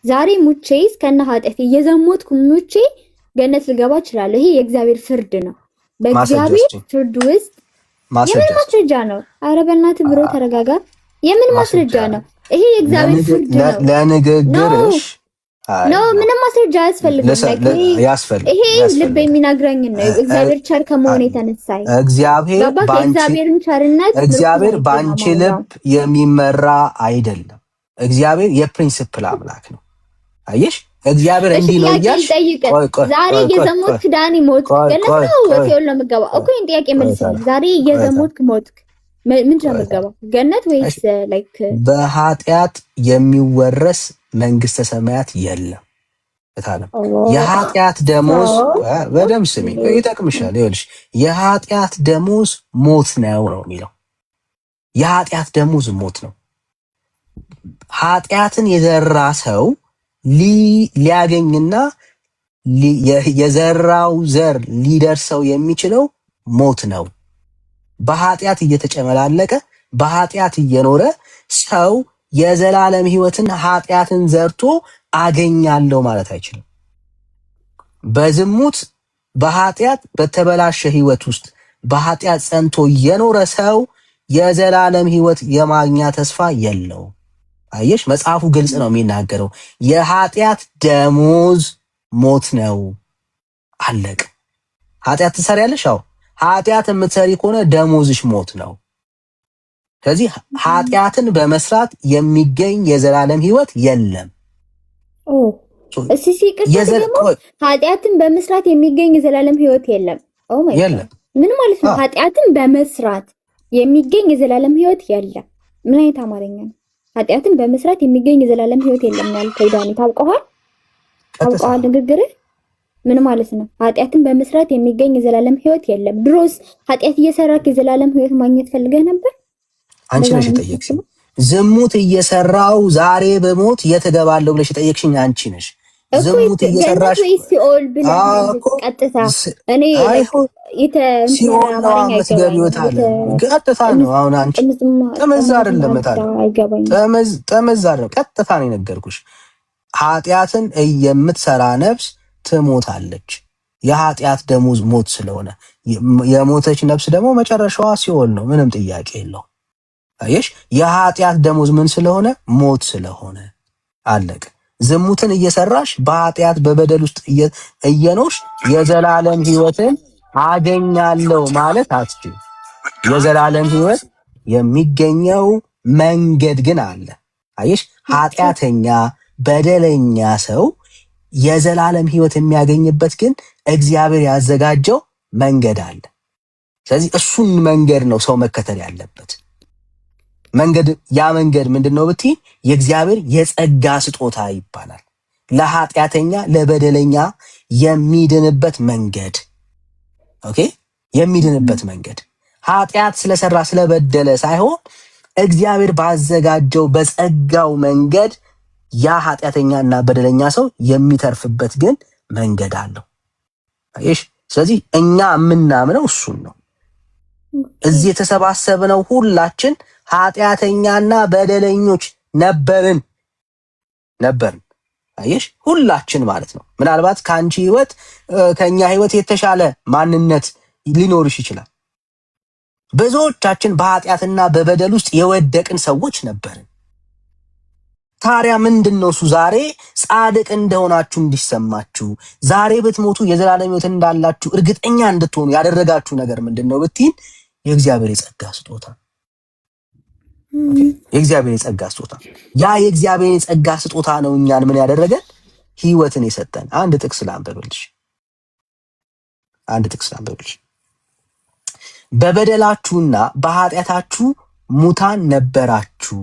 ዛሬ ሙቼ እስከነ ኃጢአቴ እየዘሞትኩ ሙቼ ገነት ልገባ እችላለሁ። ይሄ የእግዚአብሔር ፍርድ ነው። በእግዚአብሔር ፍርድ ውስጥ የምን ማስረጃ ነው? ኧረ በእናትህ ብሮ ተረጋጋ። የምን ማስረጃ ነው? ይሄ የእግዚአብሔር ፍርድ ነው። ለንግግርሽ ምንም ማስረጃ አያስፈልግም። ይሄ ልብ የሚናግረኝ ነው። እግዚአብሔር ቸር ከመሆኑ የተነሳ እግዚአብሔር በአንቺ ልብ የሚመራ አይደለም። እግዚአብሔር የፕሪንሲፕል አምላክ ነው። አየሽ እግዚአብሔር እንዲህ ነው እያልሽ ዛሬ የዘሞትክ ዳኒ ሞት ገነት ነው ሲኦል ነው የምትገባው እኮ። ይሄን ጥያቄ መልስልኝ። ዛሬ የዘሞትክ ሞትክ ምንድን ነው የምትገባው? ገነት ወይስ ላይክ በኃጢአት የሚወረስ መንግስተ ሰማያት የለም። እታለም የኃጢአት ደሞዝ በደምብ ስሚ ይጠቅምሻል። ይኸውልሽ የኃጢአት ደሞዝ ሞት ነው የሚለው። የኃጢአት ደሞዝ ሞት ነው። ኃጢአትን የዘራ ሰው ሊያገኝና የዘራው ዘር ሊደርሰው የሚችለው ሞት ነው። በኃጢአት እየተጨመላለቀ በኃጢአት እየኖረ ሰው የዘላለም ሕይወትን ኃጢአትን ዘርቶ አገኛለሁ ማለት አይችልም። በዝሙት በኃጢአት በተበላሸ ሕይወት ውስጥ በኃጢአት ጸንቶ የኖረ ሰው የዘላለም ሕይወት የማግኛ ተስፋ የለውም። አየሽ መጽሐፉ ግልጽ ነው የሚናገረው። የኃጢአት ደሞዝ ሞት ነው። አለቅ ኃጢአት ትሰሪያለሽ። አዎ ኃጢአት የምትሰሪ ከሆነ ደሞዝሽ ሞት ነው። ስለዚህ ኃጢአትን በመስራት የሚገኝ የዘላለም ሕይወት የለም። ኃጢአትን በመስራት የሚገኝ የዘላለም ሕይወት የለም። የለም ምን ማለት ነው? ኃጢአትን በመስራት የሚገኝ የዘላለም ሕይወት የለም። ምን አይነት አማርኛ ነው? ኃጢአትን በመስራት የሚገኝ የዘላለም ሕይወት የለም ያልከው ዳኒ ታውቀዋል? ንግግርህ ምን ማለት ነው? ኃጢአትን በመስራት የሚገኝ የዘላለም ሕይወት የለም። ድሮስ ኃጢአት እየሰራክ የዘላለም ሕይወት ማግኘት ፈልገህ ነበር? አንቺ ነሽ የጠየቅሽኝ። ዝሙት እየሰራው ዛሬ በሞት የት እገባለሁ ብለሽ የጠየቅሽኝ አንቺ ነሽ። ዝሙት እየሰራሽ ሲኦል ብለህ ቀጥታ እኔ ሲኦል ነው መስገቢውታል ቀጥታ ነው። አሁን አንቺ ጠመዝ አይደለም ጠመዝ አይደለም ቀጥታ ነው የነገርኩሽ። ኃጢአትን የምትሰራ ነፍስ ትሞታለች። የኃጢአት ደሞዝ ሞት ስለሆነ የሞተች ነፍስ ደግሞ መጨረሻዋ ሲኦል ነው። ምንም ጥያቄ የለው። አየሽ፣ የኃጢአት ደሞዝ ምን ስለሆነ ሞት ስለሆነ አለቀ። ዝሙትን እየሰራሽ በኃጢአት በበደል ውስጥ እየኖርሽ የዘላለም ሕይወትን አገኛለሁ ማለት አትችል። የዘላለም ሕይወት የሚገኘው መንገድ ግን አለ። አየሽ፣ ኃጢአተኛ በደለኛ ሰው የዘላለም ሕይወት የሚያገኝበት ግን እግዚአብሔር ያዘጋጀው መንገድ አለ። ስለዚህ እሱን መንገድ ነው ሰው መከተል ያለበት። ያ መንገድ ምንድነው ብትይ የእግዚአብሔር የጸጋ ስጦታ ይባላል። ለኃጢአተኛ ለበደለኛ የሚድንበት መንገድ። ኦኬ፣ የሚድንበት መንገድ ኃጢአት ስለሰራ ስለበደለ ሳይሆን እግዚአብሔር ባዘጋጀው በጸጋው መንገድ ያ ኃጢአተኛና በደለኛ ሰው የሚተርፍበት ግን መንገድ አለው። እሺ፣ ስለዚህ እኛ የምናምነው እሱን ነው። እዚህ የተሰባሰብነው ሁላችን ኃጢአተኛና በደለኞች ነበርን። አየሽ፣ ሁላችን ማለት ነው። ምናልባት ከአንቺ ህይወት ከኛ ህይወት የተሻለ ማንነት ሊኖርሽ ይችላል። ብዙዎቻችን በኃጢአትና በበደል ውስጥ የወደቅን ሰዎች ነበርን። ታዲያ ምንድነው እሱ ዛሬ ጻድቅ እንደሆናችሁ እንዲሰማችሁ፣ ዛሬ ብትሞቱ የዘላለም ሕይወት እንዳላችሁ እርግጠኛ እንድትሆኑ ያደረጋችሁ ነገር ምንድነው ብትይን የእግዚአብሔር የጸጋ ስጦታ። የእግዚአብሔር የጸጋ ስጦታ፣ ያ የእግዚአብሔር የጸጋ ስጦታ ነው እኛን ምን ያደረገን? ሕይወትን የሰጠን። አንድ ጥቅስ ላንብብልሽ። በበደላችሁና በኃጢአታችሁ ሙታን ነበራችሁ፣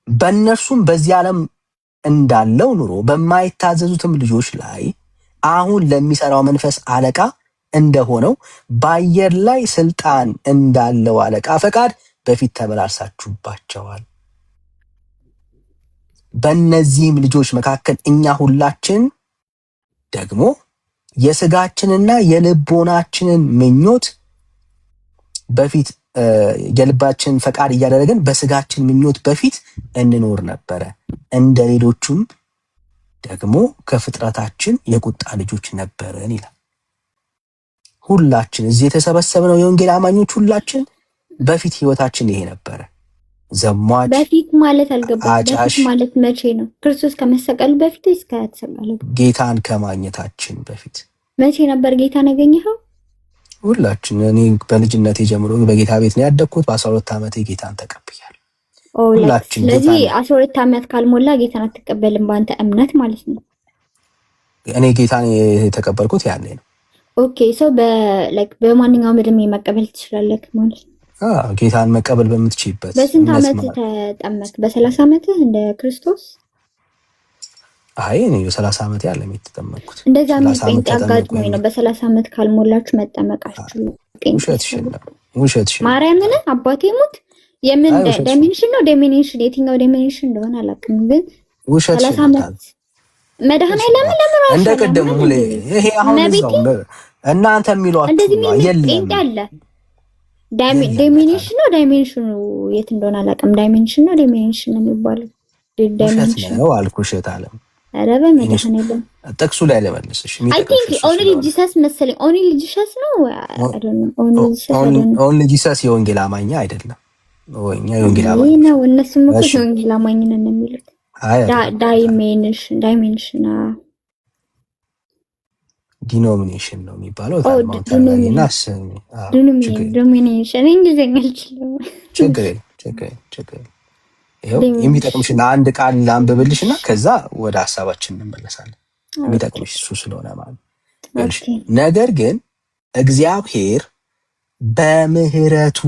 በእነርሱም በዚህ ዓለም እንዳለው ኑሮ በማይታዘዙትም ልጆች ላይ አሁን ለሚሰራው መንፈስ አለቃ እንደሆነው በአየር ላይ ስልጣን እንዳለው አለቃ ፈቃድ በፊት ተመላልሳችሁባቸዋል። በእነዚህም ልጆች መካከል እኛ ሁላችን ደግሞ የስጋችንና የልቦናችንን ምኞት በፊት የልባችን ፈቃድ እያደረግን በስጋችን ምኞት በፊት እንኖር ነበረ። እንደ ሌሎቹም ደግሞ ከፍጥረታችን የቁጣ ልጆች ነበርን ይላል። ሁላችን እዚህ የተሰበሰብነው የወንጌል አማኞች ሁላችን በፊት ህይወታችን ይሄ ነበረ። ዘሟች በፊት ማለት አልገባም። በፊት ማለት መቼ ነው? ክርስቶስ ከመሰቀሉ በፊት ወይስ ከተሰቀለ? ጌታን ከማግኘታችን በፊት። መቼ ነበር ጌታን ያገኘኸው? ሁላችን። እኔ በልጅነቴ ጀምሮ በጌታ ቤት ነው ያደግኩት። በ12 ዓመቴ ጌታን ተቀብያለሁ። ሁላችን። ስለዚህ 12 ዓመት ካልሞላ ጌታን አትቀበልም በአንተ እምነት ማለት ነው። እኔ ጌታን የተቀበልኩት ያኔ ነው። ኦኬ፣ ሰው በማንኛውም እድሜ መቀበል ትችላለህ ማለት ነው። ጌታን መቀበል በምትችይበት። በስንት ዓመት ተጠመቅ? በ30 ዓመትህ እንደ ክርስቶስ? አይ እኔ በ30 ዓመት ያለ የተጠመቅኩት። እንደዛ ምን ጴንጤ አጋጥሞኝ ነው በ30 ዓመት ካልሞላችሁ መጠመቃችሁ። ውሸትሽ። ማርያምን አባቴ ሙት። የምን ዳይሜንሽን ነው? ዳይሜንሽን የትኛው ዳይሜንሽን እንደሆነ አላውቅም፣ ግን ውሸት 30 ዓመት መድኃኒዓለም ለምን እንደ ቀደም ሁሌ ይሄ አሁን ነው እናንተ የሚሏችሁ የለም። ጴንጤ አለ ዳይሜንሽን ነው። ዳይሜንሽኑ የት እንደሆነ አላውቅም። ዳይሜንሽን ነው ዳይሜንሽን ነው የሚባለው። ዳይሜንሽን ነው አልኩሽ። እታለም ኧረ በመድኃኒዓለም ጥቅሱ ላይ ለመልስሽ አይ ቲንክ ኦንሊ ጂሰስ መሰለኝ። ኦንሊ ጂሰስ ነው ኦንሊ ጂሰስ የወንጌል አማኝ አይደለም ወይኛ የወንጌል አማኝ ነው። እነሱም እኮ የወንጌል አማኝ ነን የሚሉት ዳይሜንሽን ዲኖሚኔሽን ነው የሚባለው። ዶሚኔሽን እንግሊዝኛ አልችልም። ችግር ይኸው የሚጠቅምሽና አንድ ቃል ላንብብልሽና ከዛ ወደ ሀሳባችን እንመለሳለን። የሚጠቅምሽ እሱ ስለሆነ ማለት ነው። ነገር ግን እግዚአብሔር በምህረቱ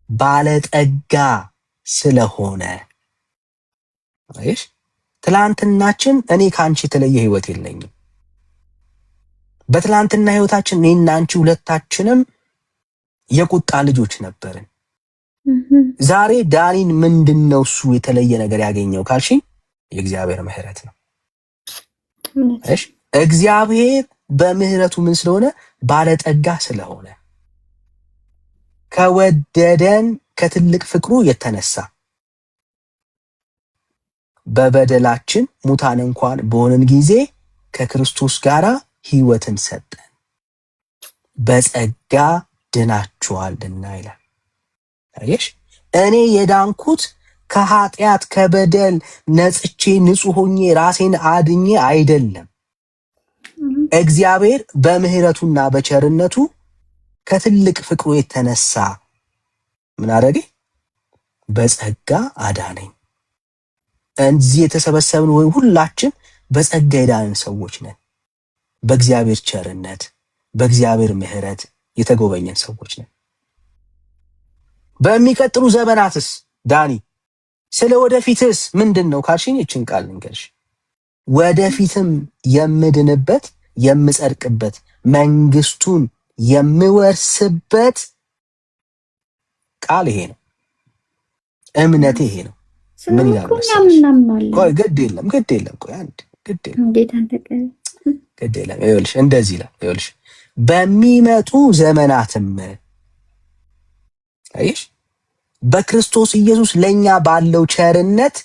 ባለጠጋ ስለሆነ አይሽ ትላንትናችን እኔ ከአንቺ የተለየ ህይወት የለኝም። በትላንትና ህይወታችን እኔና አንቺ ሁለታችንም የቁጣ ልጆች ነበርን። ዛሬ ዳኒን ምንድነው እሱ የተለየ ነገር ያገኘው ካልሽኝ የእግዚአብሔር ምህረት ነው። እሺ እግዚአብሔር በምህረቱ ምን ስለሆነ ባለጠጋ ስለሆነ ከወደደን ከትልቅ ፍቅሩ የተነሳ በበደላችን ሙታን እንኳን በሆነን ጊዜ ከክርስቶስ ጋር ሕይወትን ሰጠን፣ በጸጋ ድናችኋልና ይላል። አየሽ እኔ የዳንኩት ከኃጢአት ከበደል ነጽቼ ንጹህ ሆኜ ራሴን አድኜ አይደለም። እግዚአብሔር በምህረቱና በቸርነቱ ከትልቅ ፍቅሩ የተነሳ ምን አደረገ? በጸጋ አዳነኝ። እዚህ የተሰበሰብን ወይ ሁላችን በጸጋ የዳንን ሰዎች ነን። በእግዚአብሔር ቸርነት በእግዚአብሔር ምህረት የተጎበኘን ሰዎች ነን። በሚቀጥሉ ዘመናትስ ዳኒ ስለ ወደፊትስ ምንድነው ካልሽኝ እችን ቃል ልንገርሽ። ወደፊትም የምድንበት የምጸድቅበት መንግስቱን የምወርስበት ቃል ይሄ ነው። እምነቴ ይሄ ነው። ምን ይላል መሰለሽ? ቆይ ግድ የለም ቆይ አንድ ግድ የለም ይኸውልሽ እንደዚህ ይላል። ይኸውልሽ በሚመጡ ዘመናትም አይሽ በክርስቶስ ኢየሱስ ለኛ ባለው ቸርነት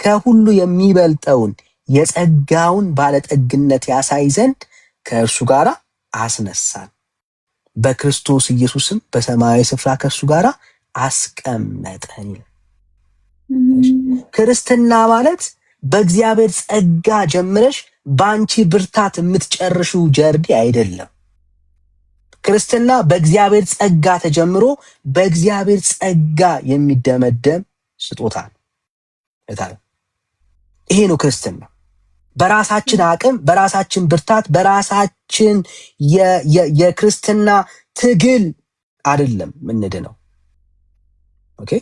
ከሁሉ የሚበልጠውን የጸጋውን ባለጠግነት ያሳይ ዘንድ ከእርሱ ጋር አስነሳን፣ በክርስቶስ ኢየሱስም በሰማያዊ ስፍራ ከእርሱ ጋር አስቀመጠን። ክርስትና ማለት በእግዚአብሔር ጸጋ ጀምረሽ ባንቺ ብርታት የምትጨርሺው ጀርዲ አይደለም። ክርስትና በእግዚአብሔር ጸጋ ተጀምሮ በእግዚአብሔር ጸጋ የሚደመደም ስጦታ ነው። ይሄ ነው ክርስትና። በራሳችን አቅም፣ በራሳችን ብርታት፣ በራሳችን የክርስትና ትግል አይደለም ምንድነው። ኦኬ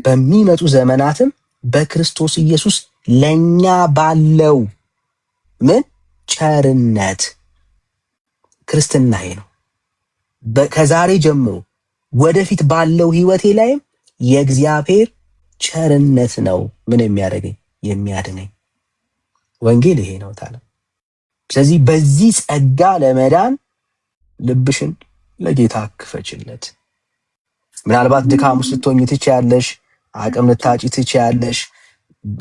በሚመጡ ዘመናትም በክርስቶስ ኢየሱስ ለኛ ባለው ምን ቸርነት ክርስትና ይሄ ነው። ከዛሬ ጀምሮ ወደፊት ባለው ህይወቴ ላይም የእግዚአብሔር ቸርነት ነው ምን የሚያደርገኝ የሚያድነኝ። ወንጌል ይሄ ነው ታዲያ። ስለዚህ በዚህ ጸጋ ለመዳን ልብሽን ለጌታ ክፈችለት። ምናልባት ድካም ውስጥ ልትሆኚ ትችያለሽ፣ አቅም ልታጪ ትችያለሽ።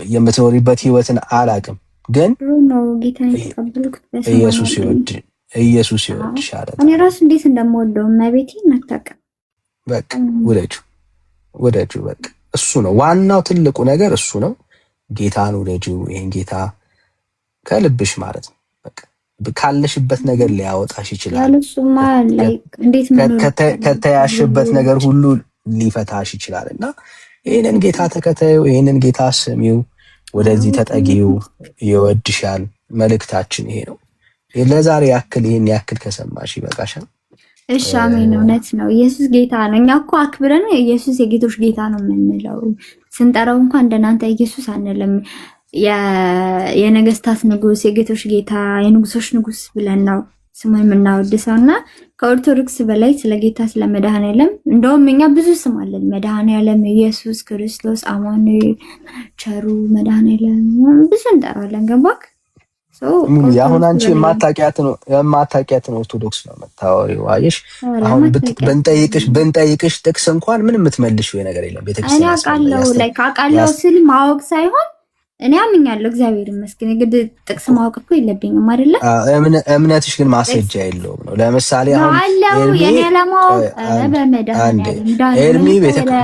የምትኖሪበት ህይወትን አላቅም፣ ግን ኢየሱስ ይወድሻል። እኔ ራሱ እንዴት እንደምወደው መቤቴ እናታቀም። በቃ ወደጁ በቃ እሱ ነው ዋናው ትልቁ ነገር እሱ ነው። ጌታን ወደጁ። ይሄን ጌታ ከልብሽ ማለት ነው። በቃ ካለሽበት ነገር ሊያወጣሽ ይችላል። ያለሱማ እንዴት ከተያሽበት ነገር ሁሉ ሊፈታሽ ይችላልና ይሄንን ጌታ ተከታዩ፣ ይሄንን ጌታ ስሚው፣ ወደዚህ ተጠጊው፣ ይወድሻል። መልእክታችን ይሄ ነው። ለዛሬ ያክል ይሄን ያክል ከሰማሽ ይበቃሻል። እሺ አሜን። እውነት ነው። ኢየሱስ ጌታ ነው። እኛ እኮ አክብረን ኢየሱስ የጌቶች ጌታ ነው የምንለው። ስንጠራው እንኳን እንደናንተ ኢየሱስ አንልም። የነገስታት ንጉስ፣ የጌቶች ጌታ፣ የንጉሶች ንጉስ ብለን ነው ስሙን የምናወድሰውና ከኦርቶዶክስ በላይ ስለ ጌታ ስለ መድኃኔዓለም እንደውም እኛ ብዙ ስም አለን። መድኃኔዓለም፣ ኢየሱስ ክርስቶስ፣ አማኑኤል፣ ቸሩ መድኃኔዓለም ብዙ እንጠራለን። ገባክ? አሁን አንቺ የማታውቂያትን ኦርቶዶክስ ነው የምታወሪው። አየሽ አሁን ብንጠይቅሽ ጥቅስ እንኳን ምንም የምትመልሺው ነገር የለም። ቤተክርስቲያን እኔ አውቃለሁ ስል ማወቅ ሳይሆን እኔ አምኛለሁ። እግዚአብሔር ይመስገን። የግድ ጥቅስ ማወቅ እኮ የለብኝም አይደለ? እምነትሽ ግን ማስረጃ የለውም ነው። ለምሳሌ አሁን የኔ ለማወቅ ኤርሚ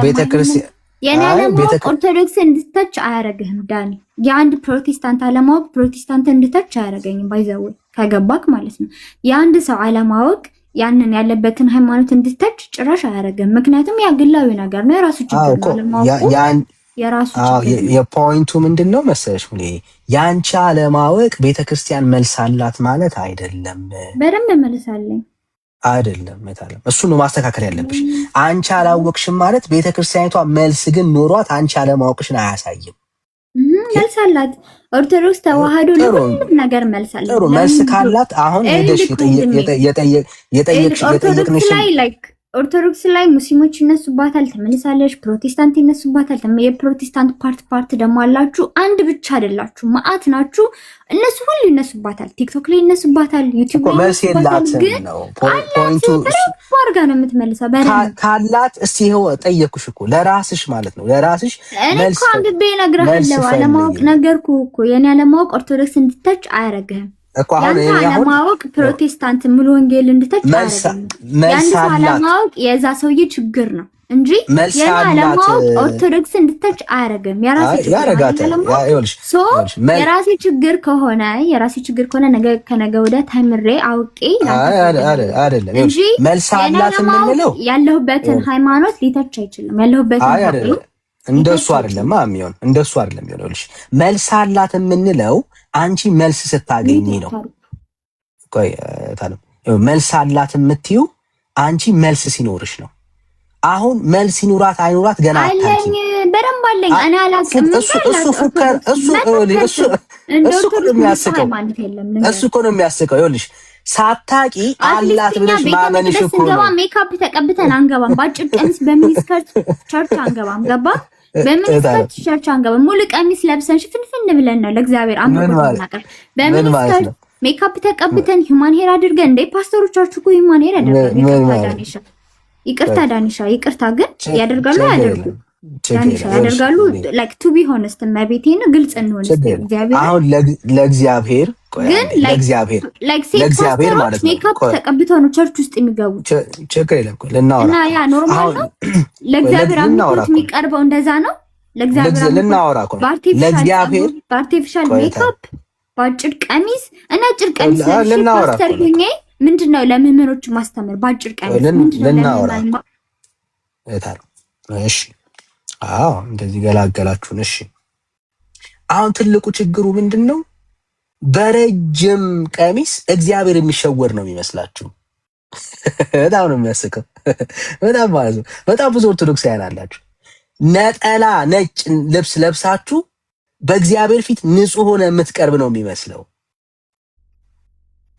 ቤተክርስቲያን የኔ ለማወቅ ኦርቶዶክስ እንድትተች አያረግህም ዳኒ። የአንድ ፕሮቴስታንት አለማወቅ ፕሮቴስታንት እንድትተች አያረገኝም። ባይዘው ከገባክ ማለት ነው። የአንድ ሰው አለማወቅ ያንን ያለበትን ሃይማኖት እንድትተች ጭራሽ አያረግህም። ምክንያቱም ያ ግላዊ ነገር ነው፣ የራሱ ችግር ነው። አለማወቅ የራሱ ችግር ነው። የፖይንቱ ምንድነው መሰለሽ? ያንቺ አለማወቅ ቤተክርስቲያን መልስ አላት ማለት አይደለም። በደንብ መልሳለኝ አይደለም መታለም። እሱ ነው ማስተካከል ያለብሽ። አንቺ አላወቅሽም ማለት ቤተክርስቲያኒቷ መልስ ግን ኖሯት አንቺ አለማወቅሽን አያሳይም። መልስ አላት። ኦርቶዶክስ ተዋህዶ ለሁሉም ነገር መልስ አላት። ጥሩ መልስ ካላት አሁን ሄደሽ የጠየቅንሽ ኦርቶዶክስ ላይ ሙስሊሞች ይነሱባታል፣ ትመልሳለች። ፕሮቴስታንት ይነሱባታል። የፕሮቴስታንት ፓርት ደግሞ አላችሁ። አንድ ብቻ አይደላችሁ፣ መዓት ናችሁ። እነሱ ሁሉ ይነሱባታል። ቲክቶክ ላይ ይነሱባታል፣ ዩቲዩብ ላይ ይነሱባታል። ግን ፖይንቱ አድርጋ ነው የምትመልሰው። ካላት እስቲ ይኸው ጠየኩሽ እኮ ለራስሽ ማለት ነው ለራስሽ መልስ እኮ አንብቤ እነግርሃለሁ። አለማወቅ ነገርኩህ እኮ የኔ አለማወቅ ኦርቶዶክስ እንድተች አያረግህም። ያንተ አለማወቅ ፕሮቴስታንት ሙሉ ወንጌል እንድተች አያረግህም። ያንተ አለማወቅ የዛ ሰውዬ ችግር ነው እንጂ የኔ አለማወቅ ኦርቶዶክስ እንድተች አያረግህም። የራሴ ችግር ከሆነ ነገ ከነገ ወዲያ ተምሬ አውቄ አይደለም እንጂ መልስ አላት የምንለው ያለሁበትን ሃይማኖት ሊተች አይችልም። ያለሁበትን እንደሱ አይደለም የሚሆን እንደሱ አይደለም ይሆንልሽ። መልስ አላት የምንለው አንቺ መልስ ስታገኝ ነው። ቆይ ታለም መልስ አላት የምትዩ አንቺ መልስ ሲኖርሽ ነው። አሁን መልስ ይኑራት አይኑራት ገና አታውቂም። በደንብ አለኝ እኔ አላውቅም። እሱ እኮ ነው የሚያስቀው። ይኸውልሽ ሳታቂ አላት ብለሽ ማመንሽ እኮ ነው። ሜካፕ ተቀብተን አንገባም። ባጭር ቀሚስ በሚኒስከርት ቸርች አንገባም። ገባ? በሚኒስከርት ቸርች አንገባም። ሙሉ ቀሚስ ለብሰን ሽፍንፍን ብለን ነው ለእግዚአብሔር አምልኮት። በሚኒስከርት ሜካፕ ተቀብተን ሂውማን ሄር አድርገን እንደ ፓስተሮቻችሁ እኮ ሂውማን ሄር ያደርጋሉ። ይቅርታ ዳኒሻ፣ ይቅርታ ግን ያደርጋሉ አያደርጉ? ዳኒሻ ያደርጋሉ። ላይክ ቱ ቢ ሆነስት ማቤቴን ግልጽ እንሆን። እግዚአብሔር አሁን ለእግዚአብሔር ግን ለእግዚአብሔር ማለት ነው ሜካፕ ተቀብተው ነው ቸርች ውስጥ የሚገቡት። ችግር የለም ልናወራ እና ያ ኖርማል ነው። ለእግዚአብሔር አምልኮት የሚቀርበው እንደዛ ነው። ለእግዚአብሔር ልናወራ እኮ ለእግዚአብሔር በአርቲፊሻል ሜካፕ በአጭር ቀሚስ እና አጭር ቀሚስ ፓስተር ሆኜ ምንድነው ለምዕመኖች ማስተምር በአጭር ቀሚስ ምንድነው እሺ አዎ እንደዚህ ገላገላችሁን። እሺ አሁን ትልቁ ችግሩ ምንድነው? በረጅም ቀሚስ እግዚአብሔር የሚሸወር ነው የሚመስላችሁ። በጣም ነው የሚያስቀው። በጣም ማለት ነው። በጣም ብዙ ኦርቶዶክሳውያን አላችሁ ነጠላ ነጭ ልብስ ለብሳችሁ በእግዚአብሔር ፊት ንጹህ ሆነ የምትቀርብ ነው የሚመስለው።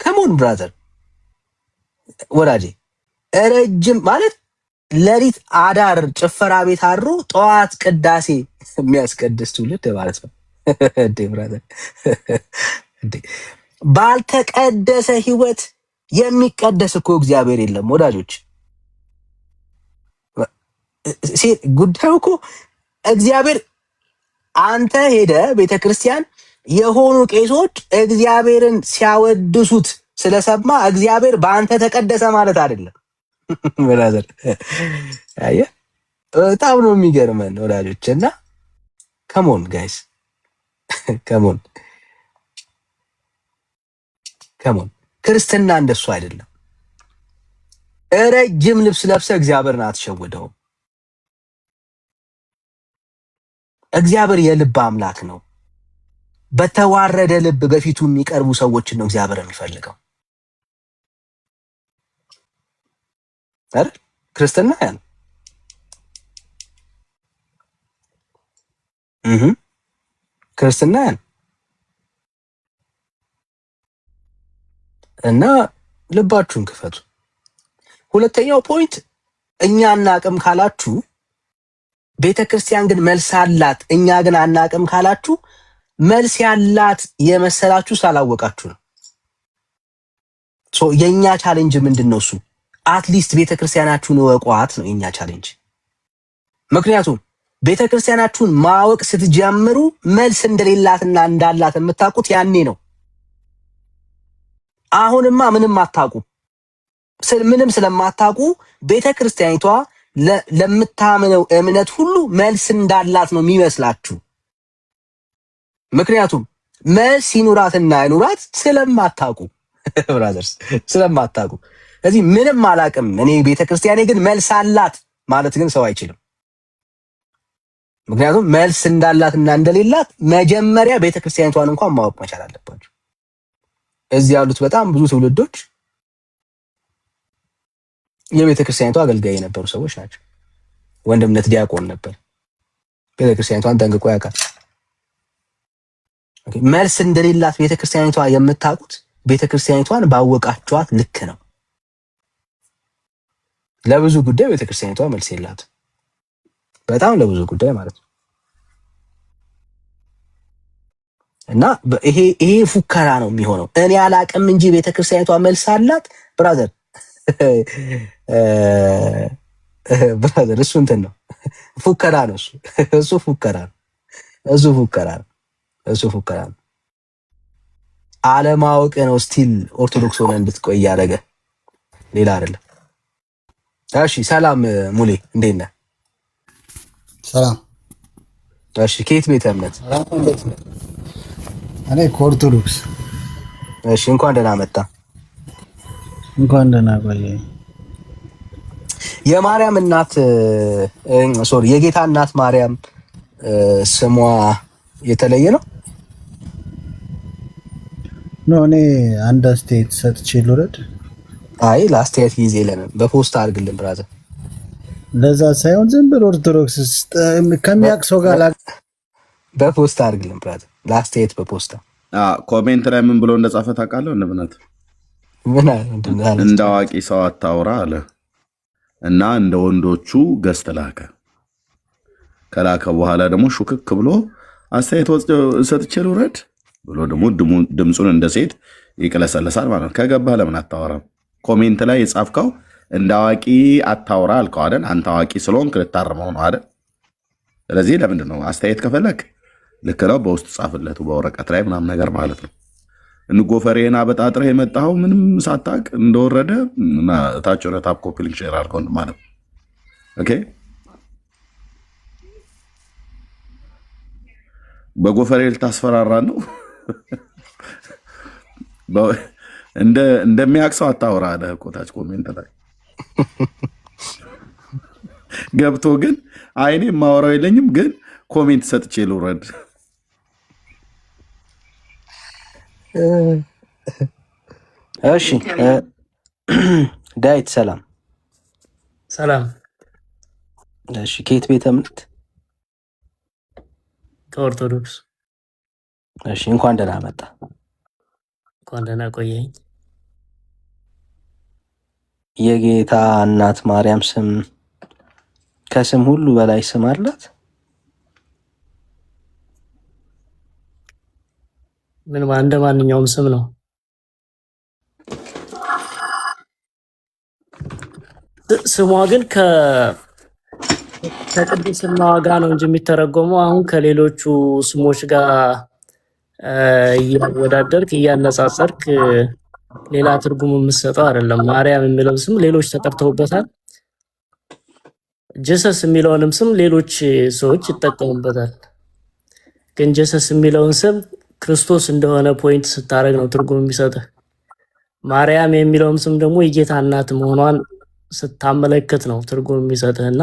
ከሞን ብራዘር ወራጄ ረጅም ማለት ለሊት አዳር ጭፈራ ቤት አድሮ ጠዋት ቅዳሴ የሚያስቀድስ ትውልድ ማለት ነው። እንዴ ብራዘር እንዴ ባልተቀደሰ ህይወት የሚቀደስ እኮ እግዚአብሔር የለም ወዳጆች። ጉዳዩ እኮ እግዚአብሔር አንተ ሄደ ቤተክርስቲያን የሆኑ ቄሶች እግዚአብሔርን ሲያወድሱት ስለሰማ እግዚአብሔር በአንተ ተቀደሰ ማለት አይደለም። ብራዘር አየ በጣም ነው የሚገርመን ወዳጆች። እና ከሞን ጋይስ ከሞን ክርስትና እንደሱ አይደለም። ረጅም ልብስ ለብሰ እግዚአብሔርን አትሸውደውም። እግዚአብሔር የልብ አምላክ ነው። በተዋረደ ልብ በፊቱ የሚቀርቡ ሰዎችን ነው እግዚአብሔር የሚፈልገው። ክርስትና ያን ክርስትና ያን እና ልባችሁን ክፈቱ። ሁለተኛው ፖይንት እኛ አናቅም ካላችሁ ቤተክርስቲያን ግን መልስ አላት እኛ ግን አናቅም ካላችሁ መልስ ያላት የመሰላችሁ ሳላወቃችሁ ነው። የኛ ቻሌንጅ ምንድነው? እሱ አትሊስት ቤተክርስቲያናችሁን ወቋት ነው የኛ ቻሌንጅ። ምክንያቱም ቤተክርስቲያናችሁን ማወቅ ስትጀምሩ መልስ እንደሌላትና እንዳላት የምታውቁት ያኔ ነው። አሁንማ ምንም አታውቁ። ምንም ስለማታውቁ ቤተክርስቲያኒቷ ለምታምነው እምነት ሁሉ መልስ እንዳላት ነው የሚመስላችሁ። ምክንያቱም መልስ ይኑራትና አይኑራት ስለማታውቁ ብራዘርስ ስለማታውቁ። ስለዚህ ምንም አላውቅም እኔ ቤተክርስቲያኔ ግን መልስ አላት ማለት ግን ሰው አይችልም። ምክንያቱም መልስ እንዳላትና እንደሌላት መጀመሪያ ቤተክርስቲያኒቷን እንኳን ማወቅ መቻል አለባችሁ። እዚህ ያሉት በጣም ብዙ ትውልዶች የቤተክርስቲያኒቷ አገልጋይ የነበሩ ሰዎች ናቸው። ወንድምነት ዲያቆን ነበር። ቤተክርስቲያኒቷን ጠንቅቆ ያውቃል። መልስ እንደሌላት ቤተክርስቲያኒቷ የምታውቁት ቤተክርስቲያኒቷን ባወቃችኋት ልክ ነው። ለብዙ ጉዳይ ቤተክርስቲያኒቷ መልስ የላት። በጣም ለብዙ ጉዳይ ማለት ነው። እና ይሄ ፉከራ ነው የሚሆነው። እኔ አላቅም እንጂ ቤተክርስቲያኒቷ መልስ አላት። ብራዘር ብራዘር እሱ እንትን ነው ፉከራ ነው። እሱ ፉከራ ነው። እሱ ፉከራ ነው። አለማወቅ ነው ስቲል ኦርቶዶክስ ሆነ እንድትቆይ ያደረገ ሌላ አይደለም። እሺ ሰላም ሙሌ እንዴት ነህ? ሰላም። እሺ ከየት ቤተ እምነት? እኔ ከኦርቶዶክስ። እሺ እንኳን ደህና መጣ። እንኳን ደህና ቆየህ። የማርያም እናት የጌታ እናት ማርያም ስሟ የተለየ ነው? እኔ አንድ አስተያየት ሰጥቼ ልውረድ። አይ ለአስተያየት ጊዜ የለንም። በፖስታ አድርግልን ብራዘር። ለዛ ሳይሆን ዝም ብሎ ኦርቶዶክስ ከሚያውቅ ሰው ጋር በፖስታ አድርግልን ብራዘር። ለአስተያየት በፖስታ ኮሜንት ላይ ምን ብሎ እንደጻፈ ታውቃለህ? እንብነት እንደ አዋቂ ሰው አታውራ አለ እና እንደ ወንዶቹ ገዝት ላከ። ከላከ በኋላ ደግሞ ሹክክ ብሎ አስተያየት ሰጥቼ ልውረድ ብሎ ደግሞ ድምፁን እንደ ሴት ይቅለሰለሳል ማለት ነው። ከገባህ ለምን አታወራም? ኮሜንት ላይ የጻፍከው እንደ አዋቂ አታውራ አልከው አይደል? አንተ አዋቂ ስለሆንክ ልታርመው ነው አይደል? ስለዚህ ለምንድን ነው አስተያየት ከፈለክ ልክ ነው፣ በውስጥ ጻፍለቱ በወረቀት ላይ ምናምን ነገር ማለት ነው። እንጎፈሬና በጣጥረህ የመጣኸው ምንም ሳታቅ እንደወረደ ታች ሆነ ታፕ ኮፒ ሊንክ ሼር አድርገው ማለት ነው። ኦኬ በጎፈሬ ልታስፈራራ ነው። እንደሚያቅሰው አታወራ አለ እኮ ታች ኮሜንት ላይ ገብቶ ግን አይኔ የማወራው የለኝም ግን ኮሜንት ሰጥቼ ልውረድ። እሺ ዳዊት ሰላም ሰላም። እሺ ከየት ቤተ እምነት? ከኦርቶዶክስ። እሺ እንኳን ደህና መጣ። እንኳን ደህና ቆየኝ። የጌታ እናት ማርያም ስም ከስም ሁሉ በላይ ስም አላት? ምን እንደ ማንኛውም ስም ነው። ስሟ ግን ከቅድስናዋ ጋር ነው እንጂ የሚተረጎመው አሁን ከሌሎቹ ስሞች ጋር እያወዳደርክ እያነጻጸርክ ሌላ ትርጉም የምትሰጠው አይደለም። ማርያም የሚለው ስም ሌሎች ተጠርተውበታል። ጀሰስ የሚለውንም ስም ሌሎች ሰዎች ይጠቀሙበታል። ግን ጀሰስ የሚለውን ስም ክርስቶስ እንደሆነ ፖይንት ስታደርግ ነው ትርጉም የሚሰጥህ። ማርያም የሚለውም ስም ደግሞ የጌታ እናት መሆኗን ስታመለክት ነው ትርጉም የሚሰጥህና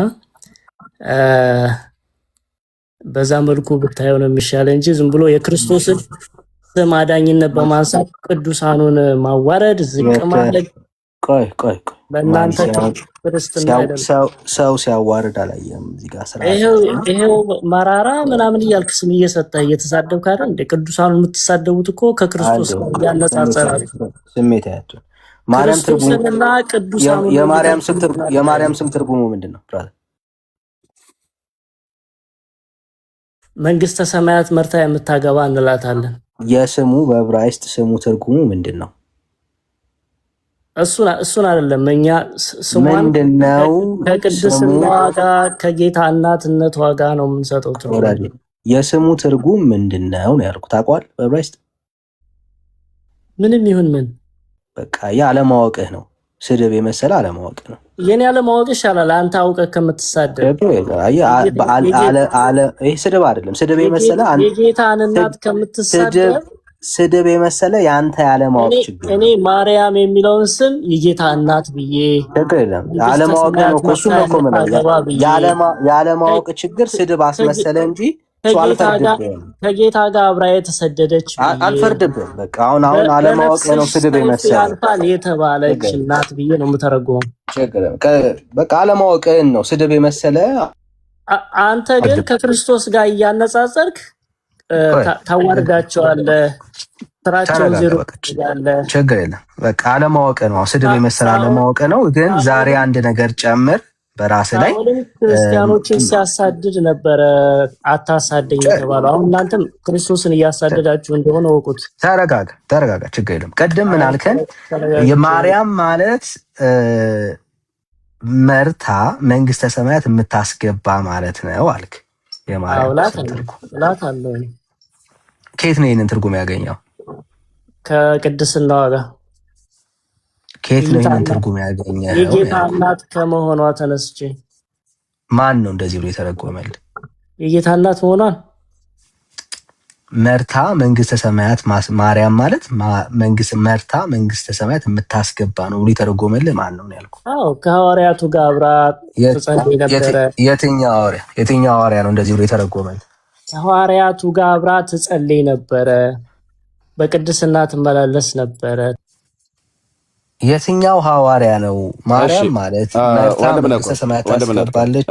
በዛ መልኩ ብታየው ነው የሚሻለ እንጂ ዝም ብሎ የክርስቶስን ስም አዳኝነት በማንሳት ቅዱሳኑን ማዋረድ ዝቅ ማድረግ ቆይ በእናንተ ክርስትና አይደለም። ሰው ሲያዋርድ አላየም። እዚህ ጋር ስራ ይሄው መራራ ምናምን እያልክ ስም እየሰጠህ እየተሳደብክ አይደል እንደ ቅዱሳኑን የምትሳደቡት እኮ ከክርስቶስ ጋር ያነጻጸራል። ስሜት ያያቸው ማርያም ክርስቶስንና ቅዱሳኑን የማርያም ስም ትርጉሙ ምንድነው? መንግስተ ሰማያት መርታ የምታገባ እንላታለን። የስሙ በዕብራይስጥ ስሙ ትርጉሙ ምንድነው? እሱን አይደለም እኛ ስሟን ምንድነው ከቅድስናዋ ጋር ከጌታ እናትነቷ ጋር ነው የምንሰጠው ትርጉም። የስሙ ትርጉም ምንድነው ነው ያልኩት። ታውቋል? በዕብራይስጥ ምንም ይሁን ምን በቃ ያለማወቅህ ነው። ስድብ የመሰለ አለማወቅህ ነው። የኔ አለማወቅ ይሻላል አንተ አውቀህ ከምትሳደብ። ይሄ ስድብ አይደለም። ስድብ የመሰለ የጌታን እናት ከምትሳደብ ስድብ የመሰለ ያንተ ያለማወቅ ችግር። እኔ ማርያም የሚለውን ስም የጌታ እናት ብዬ ያለማወቅ ነው። እሱ ነው እኮ ያለማወቅ ችግር ስድብ አስመሰለ እንጂ ከጌታ ጋር አብራ የተሰደደች አልፈርድብህም። በቃ አሁን አለማወቅ ነው ስድብ የመሰለ ያልፋል የተባለች እናት ብዬ ነው የምተረጉመው። በቃ አለማወቅህን ነው ስድብ የመሰለ። አንተ ግን ከክርስቶስ ጋር እያነጻጸርክ ታዋርዳቸዋለህ፣ ስራቸውን ዜሮ ያለ ችግር የለም። በቃ አለማወቅ ነው፣ ስድብ የመሰለ አለማወቅ ነው። ግን ዛሬ አንድ ነገር ጨምር በራስ ላይ። ክርስቲያኖችን ሲያሳድድ ነበረ አታሳደኝ የተባለው። አሁን እናንተም ክርስቶስን እያሳደዳችሁ እንደሆነ ወቁት። ተረጋጋ፣ ችግር የለም። ቅድም ምን አልከን? የማርያም ማለት መርታ መንግስተ ሰማያት የምታስገባ ማለት ነው አልክ። የማርያም አለው። ከየት ነው ይህንን ትርጉም ያገኘው? ከቅድስናዋ ጋር። ከየት ነው ይህንን ትርጉም ያገኘው? የጌታ እናት ከመሆኗ ተነስቼ። ማን ነው እንደዚህ ብሎ የተረጎመል? የጌታ እናት መሆኗን መርታ መንግስተ ሰማያት ማርያም ማለት መርታ መንግስተ ሰማያት የምታስገባ ነው ብሎ የተረጎመልህ ማን ነው ያልኩህ? አዎ ከሐዋርያቱ ጋር አብራ ትጸልይ ነበረ። የትኛው ሐዋርያ ነው እንደዚህ ብሎ የተረጎመልህ? ከሐዋርያቱ ጋር አብራ ትጸልይ ነበረ፣ በቅድስና ትመላለስ ነበረ። የትኛው ሐዋርያ ነው? ማርያም ማለት መርታ መንግስተ ሰማያት ታስገባለች።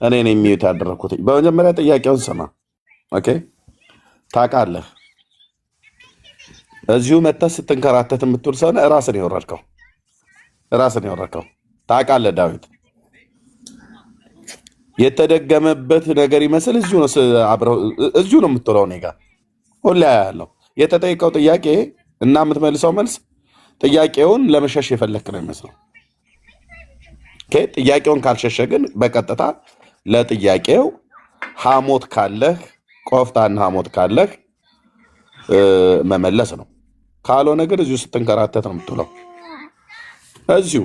እኔ ነኝ የሚዩት ያደረኩት። በመጀመሪያ ጥያቄውን ስማ። ኦኬ ታውቃለህ፣ እዚሁ መተህ ስትንከራተት የምትውል ሰው ራስን የወረድከው ታውቃለህ። ዳዊት የተደገመበት ነገር ይመስል እዚሁ ነው የምትውለው። እኔ ጋር ሁሌ ያለው የተጠየቀው ጥያቄ እና የምትመልሰው መልስ ጥያቄውን ለመሸሽ የፈለክ ነው ይመስለው። ጥያቄውን ካልሸሸ ግን በቀጥታ ለጥያቄው ሐሞት ካለህ ቆፍጣና ሐሞት ካለህ መመለስ ነው። ካልሆነ ግን እዚሁ ስትንከራተት ነው የምትውለው። እዚሁ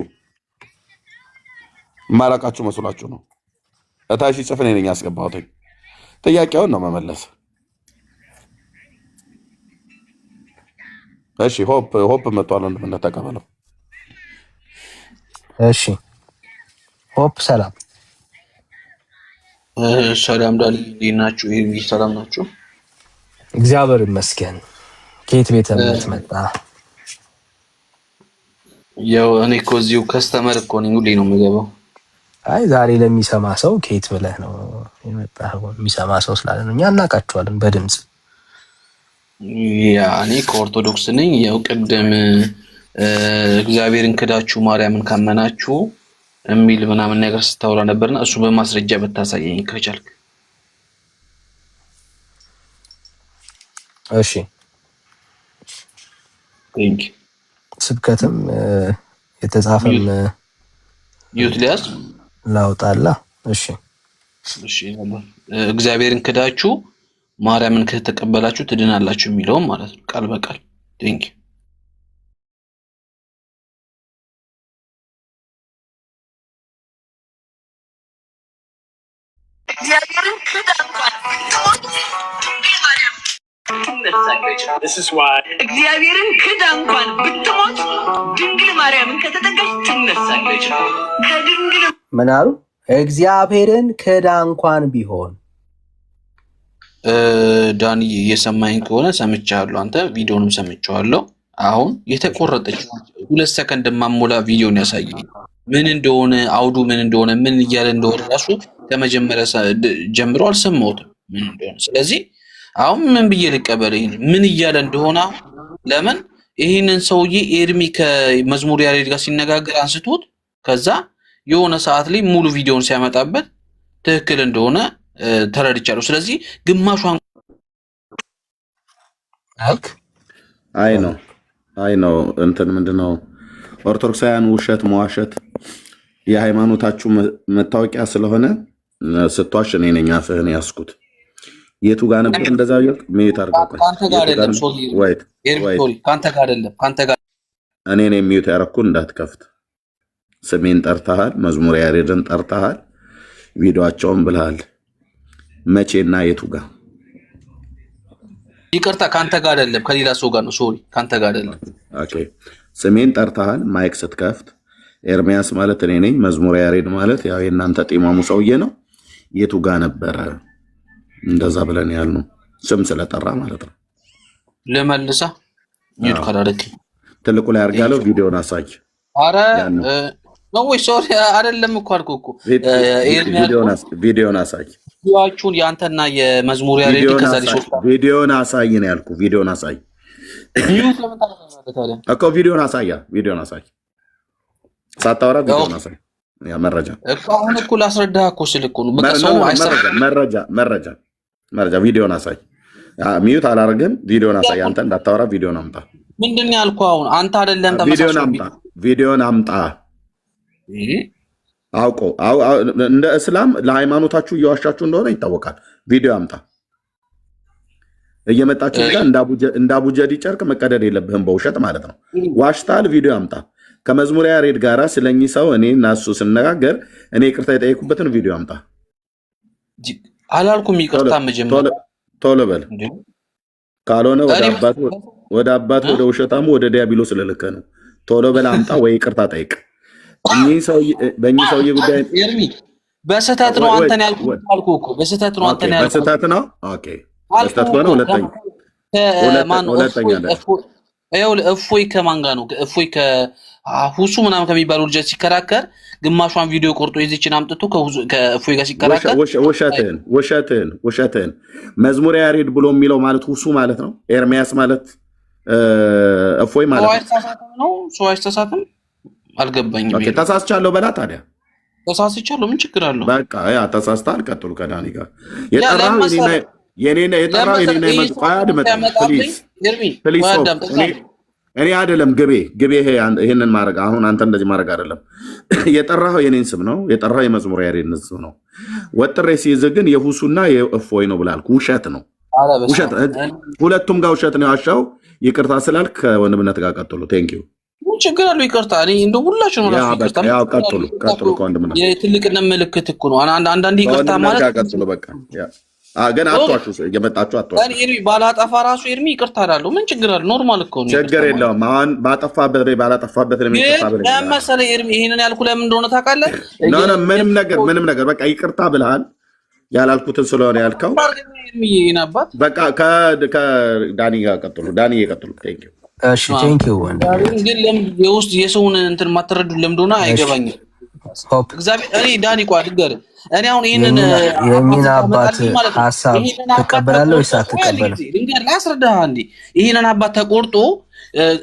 ማላቃችሁ መስሏችሁ ነው። እታች ሲጽፍ እኔ ነኝ ያስገባሁት። ጥያቄውን ነው መመለስ። እሺ ሆፕ መጥቷል። ወንድምነት ተቀበለው። እሺ ሆፕ ሰላም ሰላም ዳሊ ናችሁ? ይሄ ሰላም ናችሁ? እግዚአብሔር ይመስገን። ከየት ቤተ እምነት መጣ? ያው እኔ እኮ እዚሁ ከስተመር እኮ ነኝ፣ ሁሌ ነው የምገባው። አይ ዛሬ ለሚሰማ ሰው ከየት ብለህ ነው የመጣኸው? የሚሰማ ሰው ስላለ ነው። እኛ እናውቃቸዋለን በድምፅ። ያ እኔ ከኦርቶዶክስ ነኝ። ያው ቅድም እግዚአብሔርን ክዳችሁ ማርያምን ካመናችሁ የሚል ምናምን ነገር ስታወራ ነበርና እሱ በማስረጃ ብታሳየኝ ከቻልክ። እሺ ስብከትም የተጻፈም ዩትሊያስ ላውጣላ። እሺ እግዚአብሔርን ክዳችሁ ማርያምን ከተቀበላችሁ ትድናላችሁ የሚለውም ማለት ነው ቃል በቃል። ቴንክ እግዚአብሔርን ክዳ እንኳን እግዚአብሔርን ክዳ እንኳን ብትሞት ድንግል ማርያምን ከተጠጋች ትነሳለች። ከድንግል ምን አሉ? እግዚአብሔርን ክዳ እንኳን ቢሆን። ዳኒ እየሰማኝ ከሆነ ሰምቻለሁ። አንተ ቪዲዮንም ሰምቻለሁ። አሁን የተቆረጠች 2 ሰከንድ ማሞላ ቪዲዮን ያሳየኝ ምን እንደሆነ አውዱ ምን እንደሆነ ምን እያለ እንደሆነ ራሱ ከመጀመሪያ ጀምሮ አልሰማሁትም ምን እንደሆነ። ስለዚህ አሁን ምን ብዬ ልቀበል? ምን እያለ እንደሆነ ለምን ይሄንን ሰውዬ ኤርሚ ከመዝሙር ያሬድ ጋር ሲነጋገር አንስቶት ከዛ የሆነ ሰዓት ላይ ሙሉ ቪዲዮን ሲያመጣበት ትክክል እንደሆነ ተረድቻለሁ። ስለዚህ ግማሿን አልክ አይ ነው እንትን ምንድነው ኦርቶዶክሳውያን ውሸት መዋሸት የሃይማኖታችሁ መታወቂያ ስለሆነ ስትዋሽ እኔ ነኝ አፍህን ያስኩት። የቱ ጋር ነበር እንደዛ ይልቅ ሚዩት አድርገው። ካንተ ጋር አይደለም ሶሪ ካንተ ጋር አይደለም ካንተ ጋር እኔ ነኝ ሚዩት ያደረኩ። እንዳትከፍት። ስሜን ጠርተሃል፣ መዝሙር ያሬድን ጠርተሃል፣ ቪዲዮአቸውን ብለሃል። መቼና የቱ ጋር? ይቅርታ ካንተ ጋር አይደለም ከሌላ ሰው ጋር ነው። ሶሪ ካንተ ጋር አይደለም። ኦኬ ስሜን ጠርተሃል። ማይክ ስትከፍት ኤርሚያስ ማለት እኔ ነኝ፣ መዝሙር ያሬድ ማለት ያው የእናንተ ጢማሙ ሰውዬ ነው። የቱ ጋር ነበረ እንደዛ ብለን ያልነው? ስም ስለጠራ ማለት ነው። ለመልሳ ዩት ካላደረክ ትልቁ ላይ አድርጋለሁ። ቪዲዮን አሳይ። አረ ነው ወይ? ሶሪ አይደለም እኮ አልኩህ እኮ ቪዲዮን አሳይ። ቪዲዮአችሁን ያንተና የመዝሙር ያሬድ ከዛ ሊሶስት ቪዲዮን አሳይ ነው ያልኩህ። ቪዲዮን አሳይ ሚዩት ለምን ታደርጋለህ ታዲያ? እኮ ቪዲዮን አሳይ ሳታወራ ቪዲዮን አሳይ። ያ መረጃ እኮ አሁን እኮ ላስረዳህ እኮ ስል እኮ ነው። በቃ ሰው መረጃ ቪዲዮን አሳይ። ሚዩት አላረግም። ቪዲዮን አሳይ። አንተ እንዳታወራ ቪዲዮን አምጣ። ምንድን ነው ያልኩህ? አሁን አንተ አይደለም ተመሳሳይ ቪዲዮን አምጣ። አውቆ እንደ እስላም ለሃይማኖታችሁ እየዋሻችሁ እንደሆነ ይታወቃል። ቪዲዮ አምጣ። እየመጣችሁ ጋር እንደ አቡጀዲ ጨርቅ መቀደድ የለብህም በውሸት ማለት ነው። ዋሽታል። ቪዲዮ አምጣ። ከመዝሙር ያሬድ ጋራ ስለኚህ ሰው እኔ እና እሱ ስነጋገር እኔ ይቅርታ የጠየኩበትን ቪዲዮ አምጣ። አላልኩም ይቅርታ መጀመሪያ ቶሎ በል። ካልሆነ ወደ አባት ወደ ውሸታሙ ወደ ዲያብሎስ ልልከህ ነው። ቶሎ በል አምጣ ወይ ይቅርታ ጠይቅ። በእኚህ ሰውዬ ጉዳይ ኤርሚ በስህተት ነው አንተን ያልኩህ እኮ በስህተት ነው አንተን ያልኩህ። በስህተት ነው። ኦኬ በስህተት ከሆነ ሁለተኛ እፎይ ከማን ጋር ነው? እፎይ ከሁሱ ምናምን ከሚባሉ ልጆች ሲከራከር ግማሿን ቪዲዮ ቆርጦ ይዘችን አምጥቶ ከእፎይ ጋር ሲከራከር ውሸትህን መዝሙር ያሬድ ብሎ የሚለው ማለት ሁሱ ማለት ነው። ኤርሚያስ ማለት እፎይ ማለት ነው። ሰው አይተሳሳትም። አልገባኝም። ኦኬ ተሳስቻለሁ በላ ታዲያ። ተሳስቻለሁ ምን ችግር አለው? በቃ ያ ተሳስታል። ቀጥሉ ከዳኒ ጋር የጠራው የኔና እኔ አይደለም ግቤ ይሄንን ማድረግ አሁን አንተ እንደዚህ ማድረግ አይደለም። የጠራው የኔን ስም ነው። የጠራው የመዝሙር ያሬድን ስም ነው። ወጥሬ ሲይዝ ግን የሁሱና የእፎይ ነው ብላልኩ። ውሸት ነው። ውሸት ሁለቱም ጋር ውሸት ነው ያሻው። ይቅርታ ስላልክ ከወንድምነት ጋር ቀጥሉ። ቴንክ ዩ ችግር አለው። ይቅርታ እኔ እንደ ሁላችሁ ነው ይቅርታ። ያው ቀጥሉ ከወንድምነት የትልቅነት ምልክት እኮ ነው። አንዳንዴ ይቅርታ ማለት ቀጥሉ በቃ ያ ግን አትዋሹ። እየመጣችሁ አትዋሹ። እኔ ኤርሚ ባላጠፋ ራሱ ኤርሚ ይቅርታ አላለሁ። ምን ችግር አለ? ኖርማል እኮ ነው። ችግር የለውም። አሁን ባጠፋበት ላይ ባላጠፋበት ላይ ይቅርታ ብለህ ለምሳሌ ኤርሚ ይሄንን ያልኩህ ለምን እንደሆነ ታውቃለህ? ምንም ነገር በቃ ይቅርታ ብለሃል። ያላልኩትን ስለሆነ ያልከው በቃ ከዳኒ ጋር ቀጥሉ። ዳኒ ይቀጥሉ። ቴንክ ዩ እሺ ቴንክ ዩ ግን የውስጥ የሰውን እንትን ማተረዱ ለምዶና አይገባኝም። እግዚአብሔር እኔ ዳኒ ቋድ ገር እኔ አሁን ይሄንን የሚና አባት ሐሳብ ተቀበላለሁ ወይስ አትቀበልም? ድንገር ላስረዳህ እንዴ ይሄንን አባት ተቆርጦ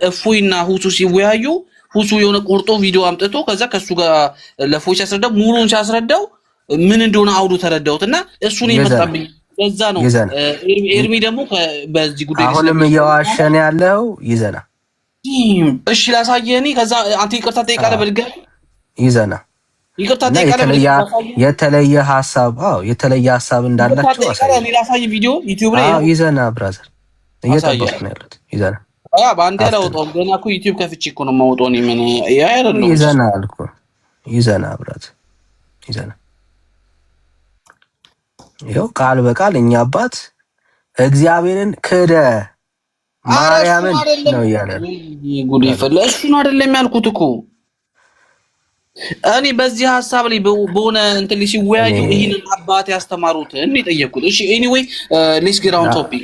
እፎይና ሁሱ ሲወያዩ ሁሱ የሆነ ቆርጦ ቪዲዮ አምጥቶ ከዛ ከሱ ጋር ለፎይ ሲያስረዳው ሙሉን ሲያስረዳው ምን እንደሆነ አውዱ ተረዳውትና እሱን ይመጣብኝ ለዛ ነው። ኤርሚ ደግሞ በዚህ ጉዳይ አሁንም እየዋሸን ያለው ይዘና እሺ ላሳየህ። እኔ ከዛ አንተ ይቅርታ ጠይቃለህ በድጋሚ ይዘና ይቅርታ ጠይቃለህ። የተለየ ሀሳብ እንዳላችሁ አሳየህ። ላሳይ ቪዲዮ ዩቲዩብ ላይ ይዘና ብራዘር እየጠበቅኩ ነው ያሉት። ይዘና በአንድ ያላወጣሁም ገና እኮ ዩቲዩብ ከፍቼ እኮ ነው የማወጣው። እኔ ምን አይደለም ይዘና አልኩ። ይዘና ብራዘር ይዘና ይኸው ቃል በቃል እኛ አባት እግዚአብሔርን ክደ ማርያምን ነው እያለ ጉድ ይፈላ። እሱን አይደለም ያልኩት እኮ እኔ በዚህ ሀሳብ ላይ በሆነ እንትን ሲወያዩ ይሄንን አባት ያስተማሩት እኔ ጠየቅኩት። እሺ ኤኒዌይ ሌትስ ጌት ኦን ቶፒክ።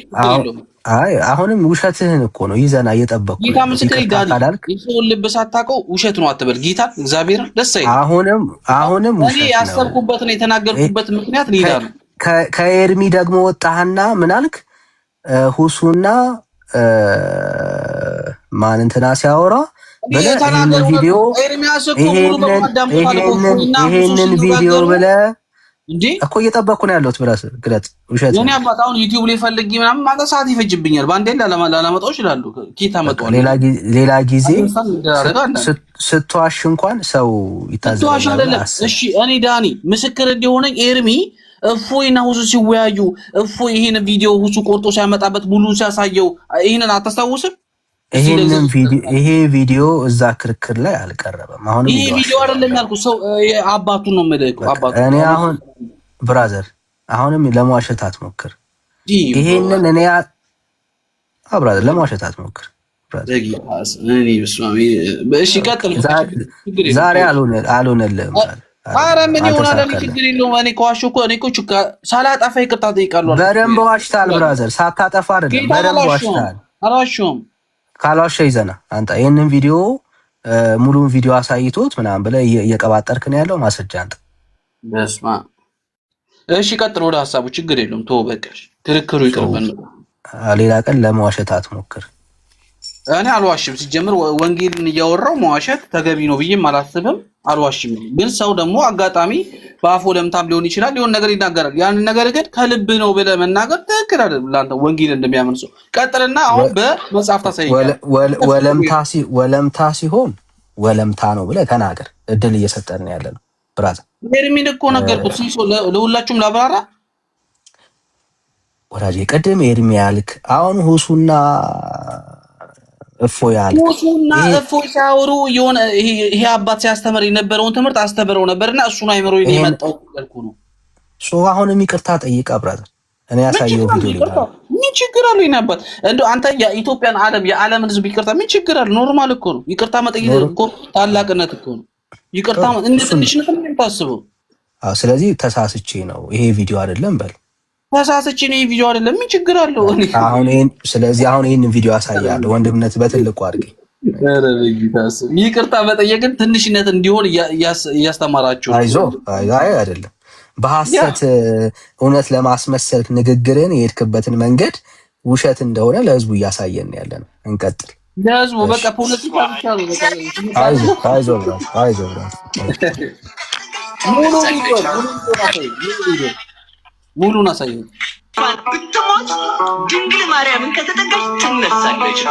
አሁንም ውሸትህን እኮ ነው ይዘና እየጠበቅኩ ጌታ ምስክር ይዳል። የሰውን ልብ ሳታውቀው ውሸት ነው አትበል። ጌታ እግዚአብሔር ደስ አይልም። አሁንም ውሸት ነው። እኔ ያሰብኩበትን የተናገርኩበት ምክንያት ሌላ ነው። ከኤርሚ ደግሞ ወጣህና ምን አልክ? ሁሱና ማን እንትና ሲያወራ ይሄንን ቪዲዮ ብለህ እኮ እየጠበቅኩ ነው ያለሁት ብለህ ግለጽ። ውሸት የኔ አባት አሁን ዩቲዩብ ላይ ፈልጊ ምናምን ማለት ሰዓት ይፈጅብኛል። በአንዴ ላላመጣው ይችላሉ። ኬታ መጣው ሌላ ጊዜ ስትዋሽ እንኳን ሰው ይታዘባል። እሺ እኔ ዳኒ ምስክር እንዲሆነኝ ኤርሚ እፎይና ሁሱ ሲወያዩ እፎይ ይሄን ቪዲዮ ሁሱ ቆርጦ ሲያመጣበት ሙሉን ሲያሳየው ይሄንን አታስታውስም? ይሄ ቪዲዮ እዛ ክርክር ላይ አልቀረበም። አሁን ይሄ ቪዲዮ አይደለም ያልኩት ሰው አባቱን ነው የምልህ። አባቱ እኔ አሁን ብራዘር አሁንም ለማዋሸት አትሞክር። ይሄንን እኔ ብራዘር ለማዋሸት አትሞክር። እሺ ቀጥል። ዛሬ አልሆነልህም። ኧረ ምን ይሆናል? ችግር የለውም። እኔ ከዋሸሁ እኮ እኔ እኮ ሳላጠፋ ይቅርታ ጠይቃለሁ። በደንብ ዋሽታል ብራዘር፣ ሳታጠፋ አይደለም፣ በደንብ ዋሽታል። አልዋሸሁም። ካልዋሸ ይዘና አንተ ይሄንን ቪዲዮ ሙሉውን ቪዲዮ አሳይቶት ምናምን ብለህ እየቀባጠርክ ነው ያለው። ማስረጃ አንተ በስማ እሺ ቀጥል፣ ወደ ሐሳቡ ችግር የለውም ተው በቃሽ። ክርክሩ ይቅርብን። ሌላ ቀን ለመዋሸት አትሞክር። እኔ አልዋሽም። ሲጀምር ወንጌልን እያወራው መዋሸት ተገቢ ነው ብዬም አላስብም። አልዋሽም። ግን ሰው ደግሞ አጋጣሚ በአፎ ለምታም ሊሆን ይችላል ሊሆን ነገር ይናገራል። ያን ነገር ግን ከልብ ነው ብለህ መናገር ትክክል አይደለም። ለአንተ ወንጌል እንደሚያምን ሰው ቀጥልና አሁን በመጽሐፍ ታሳይኛለህ። ወለምታ ሲሆን ወለምታ ነው ብለህ ተናገር። እድል እየሰጠን ያለ ነው ብራዘር። ኤርሚን እኮ ነገርኩት። ሲሶ ለሁላችሁም ላብራራ ወዳጄ። ቅድም ኤርሚ ያልክ አሁን ሁሱና እፎ ያልክ ሁሱና እፎ ሲያወሩ የሆነ ይሄ አባት ሲያስተምር የነበረውን ትምህርት አስተምረው ነበርና እሱን አይምሮ የመጣው ነገርኩ ነው። አሁንም ይቅርታ ጠይቃ ብራዘር። እኔ ያሳየው ቪዲዮ ይላል። ምን ችግር አለው? ይናባት እንደው አንተ የኢትዮጵያን የዓለምን ሕዝብ ይቅርታ ምን ችግር አለው? ኖርማል እኮ ነው። ይቅርታ መጠየቅ እኮ ታላቅነት እኮ ነው። ይቅርታ እንደ ትንሽነት ነው የምታስበው። ስለዚህ ተሳስቼ ነው ይሄ ቪዲዮ አይደለም በል። ተሳስቼ ነው ይሄ ቪዲዮ አይደለም። ምን ችግር አለው? ስለዚህ አሁን ይሄንን ቪዲዮ አሳያለሁ። ወንድምነት በትልቁ አድርጌ ይቅርታ መጠየቅን ትንሽነት እንዲሆን እያስተማራችሁ አይደለም። በሐሰት እውነት ለማስመሰል ንግግርን የሄድክበትን መንገድ ውሸት እንደሆነ ለህዝቡ እያሳየን ያለ ነው። እንቀጥል። ለህዝቡ በቃ ፖለቲካ ብቻ ነው። በቃ አይዞህ ሙሉን አሳየኝ። ብትሞት ድንግል ማርያምን ከተጠጋች ትነሳለች።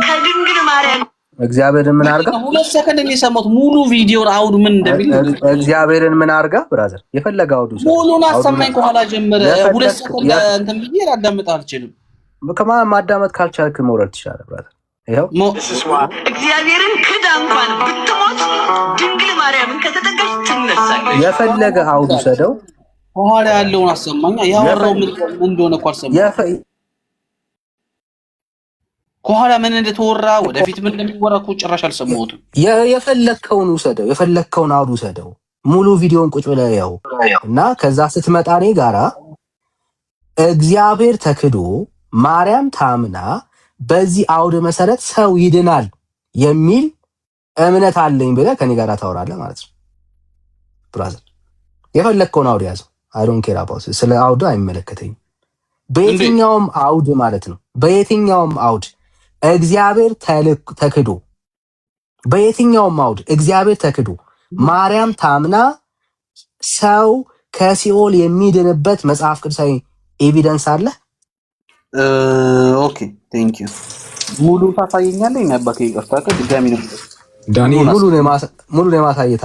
ከድንግል ማርያም እግዚአብሔርን ምን አርጋ? 2 ሰከንድ ነው የሰማሁት ሙሉ ቪዲዮን አውዱ ምን እንደሚል። እግዚአብሔርን ምን አርጋ ብራዘር? የፈለገ አውዱ ሙሉን አሰማኝ። ከኋላ ጀመረ 2 ሰከንድ እንትን ብዬ ላዳምጥ አልችልም። ማዳመጥ ካልቻልክ መውረድ ትችላለህ ብራዘር። ይሄው እግዚአብሔርን ክዳ እንኳን ብትሞት ድንግል ማርያምን ከተጠጋች ትነሳለች። የፈለገ አውዱ ሰደው ከኋላ ያለውን አሰማኝ። ያወራው ምን እንደሆነ እኮ አልሰማኝ። ከኋላ ምን እንደተወራ ወደፊት ምን እንደሚወራ እኮ ጭራሽ አልሰማሁትም። የፈለከውን ውሰደው፣ የፈለከውን አውዱ ሰደው። ሙሉ ቪዲዮን ቁጭ ብለህ ያው እና ከዛ ስትመጣ እኔ ጋራ እግዚአብሔር ተክዶ ማርያም ታምና በዚህ አውድ መሰረት ሰው ይድናል የሚል እምነት አለኝ ብለህ ከኔ ጋራ ታወራለህ ማለት ነው ብራዘር። የፈለከውን አውድ ያዘው። አይ ዶንት ኬር አባውት ስለ አውድ አይመለከተኝም። በየትኛውም አውድ ማለት ነው። በየትኛውም አውድ እግዚአብሔር ተክዶ በየትኛውም አውድ እግዚአብሔር ተክዶ ማርያም ታምና ሰው ከሲኦል የሚድንበት መጽሐፍ ቅዱሳዊ ኤቪደንስ አለ? ኦኬ ቴንክ ዩ። ሙሉ ታሳየኛለህ? እናባከ ይቅርታ ከድጋሚ ነው ዳኒ ሙሉ ለማሳየት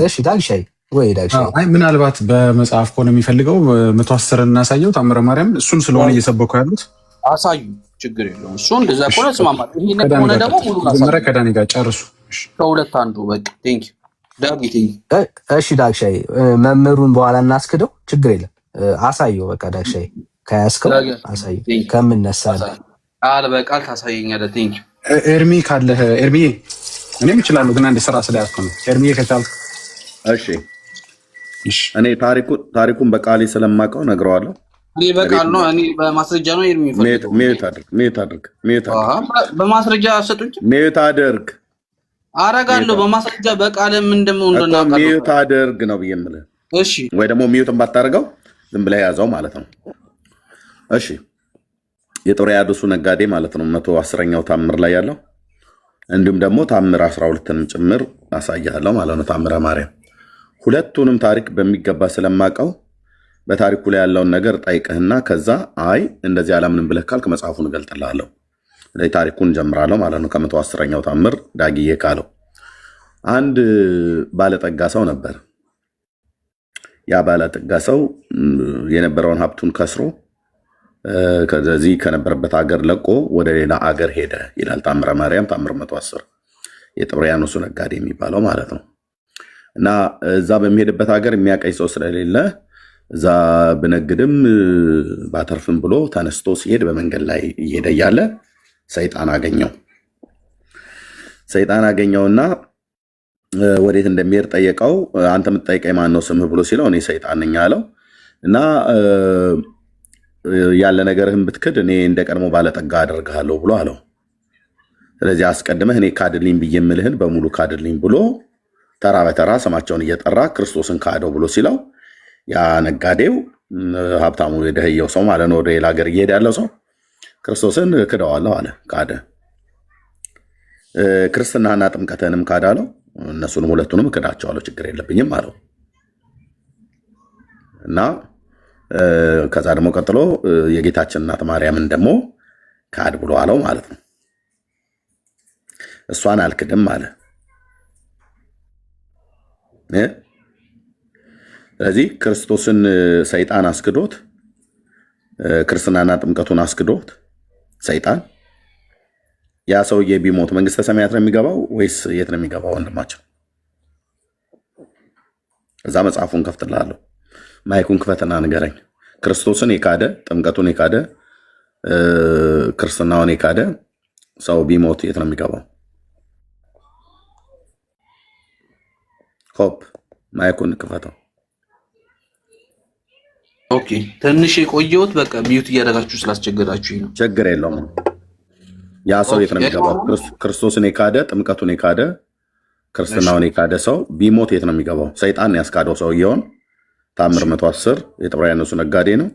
እሺ ዳግሻይ ወይ ዳግሻይ። አይ ምናልባት በመጽሐፍ ከሆነ የሚፈልገው 110 እናሳየው ታምረ ማርያም እሱን ስለሆነ እየሰበኩ ያሉት አሳዩ። ችግር የለውም። እሱ እንደዛ ከሆነ ስማማት። ይሄ ከሆነ ደግሞ ሙሉ ማሳየት ከዳኒ ጋር ጨርሱ። ከሁለት አንዱ በቃ ቴንክ ዩ ዳጊ ቴንክ ዩ። እሺ ዳግሻይ መምህሩን በኋላ እናስክደው ችግር የለም። አሳየው በቃ ዳግሻይ ከያስከው አሳየው ከምነሳ ቃል በቃል ታሳየኛለህ። ቴንክ ዩ ኤርሚ ካለህ ኤርሚዬ እኔም እችላለሁ ግን አንድ ስራ ስለያዝኩ ነው። ኤርሚዬ ከቻልክ እሺ። እኔ ታሪኩን በቃሌ ስለማውቀው ነግረዋለሁ። እኔ በቃል ነው እኔ በማስረጃ ነው ኤርሚ ይፈልጋል። ሜት አድርግ በማስረጃ ሰጡኝ። ሜት አድርግ አረጋለሁ በማስረጃ በቃልም እንደምን እንደናቀው ሜት አድርግ ነው ብዬ የምልህ። እሺ ወይ ደግሞ ሚዩትን ባታደርገው ዝም ብለህ ያዘው ማለት ነው። እሺ የጥብርያዶሱ ነጋዴ ማለት ነው 110ኛው ታምር ላይ ያለው እንዲሁም ደግሞ ታምር 12ንም ጭምር አሳያለሁ ማለት ነው። ታምረ ማርያም ሁለቱንም ታሪክ በሚገባ ስለማቀው በታሪኩ ላይ ያለውን ነገር ጠይቅህና ከዛ አይ እንደዚህ አላምንም ብለህ ካልክ መጽሐፉን እገልጥልሃለሁ። ስለዚህ ታሪኩን ጀምራለሁ ማለት ነው። ከ110ኛው ታምር ዳግዬ ካለው አንድ ባለጠጋ ሰው ነበር። ያ ባለጠጋ ሰው የነበረውን ሀብቱን ከስሮ ከዚህ ከነበረበት ሀገር ለቆ ወደ ሌላ አገር ሄደ ይላል ታምረ ማርያም ታምር 110 የጥብርያኖሱ ነጋዴ የሚባለው ማለት ነው። እና እዛ በሚሄድበት ሀገር የሚያቀኝ ሰው ስለሌለ እዛ ብነግድም ባተርፍም ብሎ ተነስቶ ሲሄድ በመንገድ ላይ እየሄደ እያለ ሰይጣን አገኘውና ወዴት እንደሚሄድ ጠየቀው። አንተ የምትጠይቀኝ ማን ነው ስምህ ብሎ ሲለው እኔ ሰይጣን ነኝ አለው። እና ያለ ነገርህን ብትክድ እኔ እንደ ቀድሞ ባለጠጋ አደርግሃለሁ ብሎ አለው። ስለዚህ አስቀድመህ እኔ ካድልኝ ብዬ የምልህን በሙሉ ካድልኝ ብሎ ተራ በተራ ስማቸውን እየጠራ ክርስቶስን ካደው ብሎ ሲለው ያ ነጋዴው ሀብታሙ የደህየው ሰው ማለት ነው፣ ወደ ሌላ ሀገር እየሄደ ያለው ሰው ክርስቶስን ክደዋለሁ አለ፣ ካደ። ክርስትናና ጥምቀትንም ካዳለው እነሱንም ሁለቱንም ክዳቸዋለሁ፣ ችግር የለብኝም አለው እና ከዛ ደግሞ ቀጥሎ የጌታችን እናት ማርያምን ደግሞ ካድ ብሎ አለው ማለት ነው። እሷን አልክድም አለ። ስለዚህ ክርስቶስን ሰይጣን አስክዶት፣ ክርስትናና ጥምቀቱን አስክዶት ሰይጣን፣ ያ ሰውዬ ቢሞት መንግስተ ሰማያት ነው የሚገባው ወይስ የት ነው የሚገባው? ወንድማቸው እዛ መጽሐፉን ከፍትልሃለሁ። ማይኩን ክፈትና ንገረኝ። ክርስቶስን የካደ ጥምቀቱን የካደ ክርስትናውን የካደ ሰው ቢሞት የት ነው የሚገባው? ሆፕ ማይኩን ክፈተው። ኦኬ ትንሽ የቆየሁት በቃ ሚዩት እያደረጋችሁ ስላስቸገራችሁ ነው። ችግር የለውም። ያ ሰው የት ነው የሚገባው? ክርስቶስን የካደ ጥምቀቱን የካደ ክርስትናውን የካደ ሰው ቢሞት የት ነው የሚገባው? ሰይጣን ያስካደው ሰውየውን ታምር 110 የጥብርያኖሱ ነጋዴ ነው።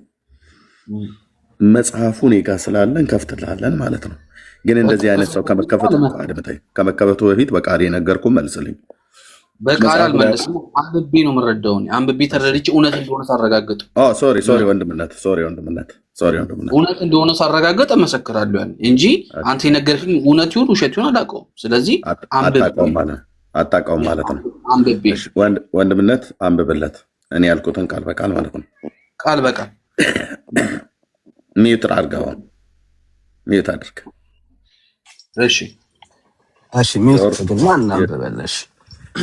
መጽሐፉን ጋ ስላለን ከፍትላለን ማለት ነው። ግን እንደዚህ አይነት ሰው ከመከፈቱ በፊት በቃል የነገርኩ መልስልኝ። በቃል አልመለስም። አንብቤ ነው የምረዳው። አንብቤ ተረድቼ እውነት እንደሆነ ሳረጋግጥ ሶሪ ወንድምነት እውነት እንደሆነ ሳረጋግጥ እመሰክራለሁ እንጂ አንተ የነገርክኝ እውነት ይሁን ውሸት ይሁን አላውቀውም። ስለዚህ አታውቀውም ማለት ነው። አንብቤ ወንድምነት አንብብለት። እኔ ያልኩትን ቃል በቃል ማለት ነው። ቃል በቃል ሚዩት አድርገው፣ ሚዩት አድርግ። እሺ ሚዩት ግን ማን አንብበለሽ?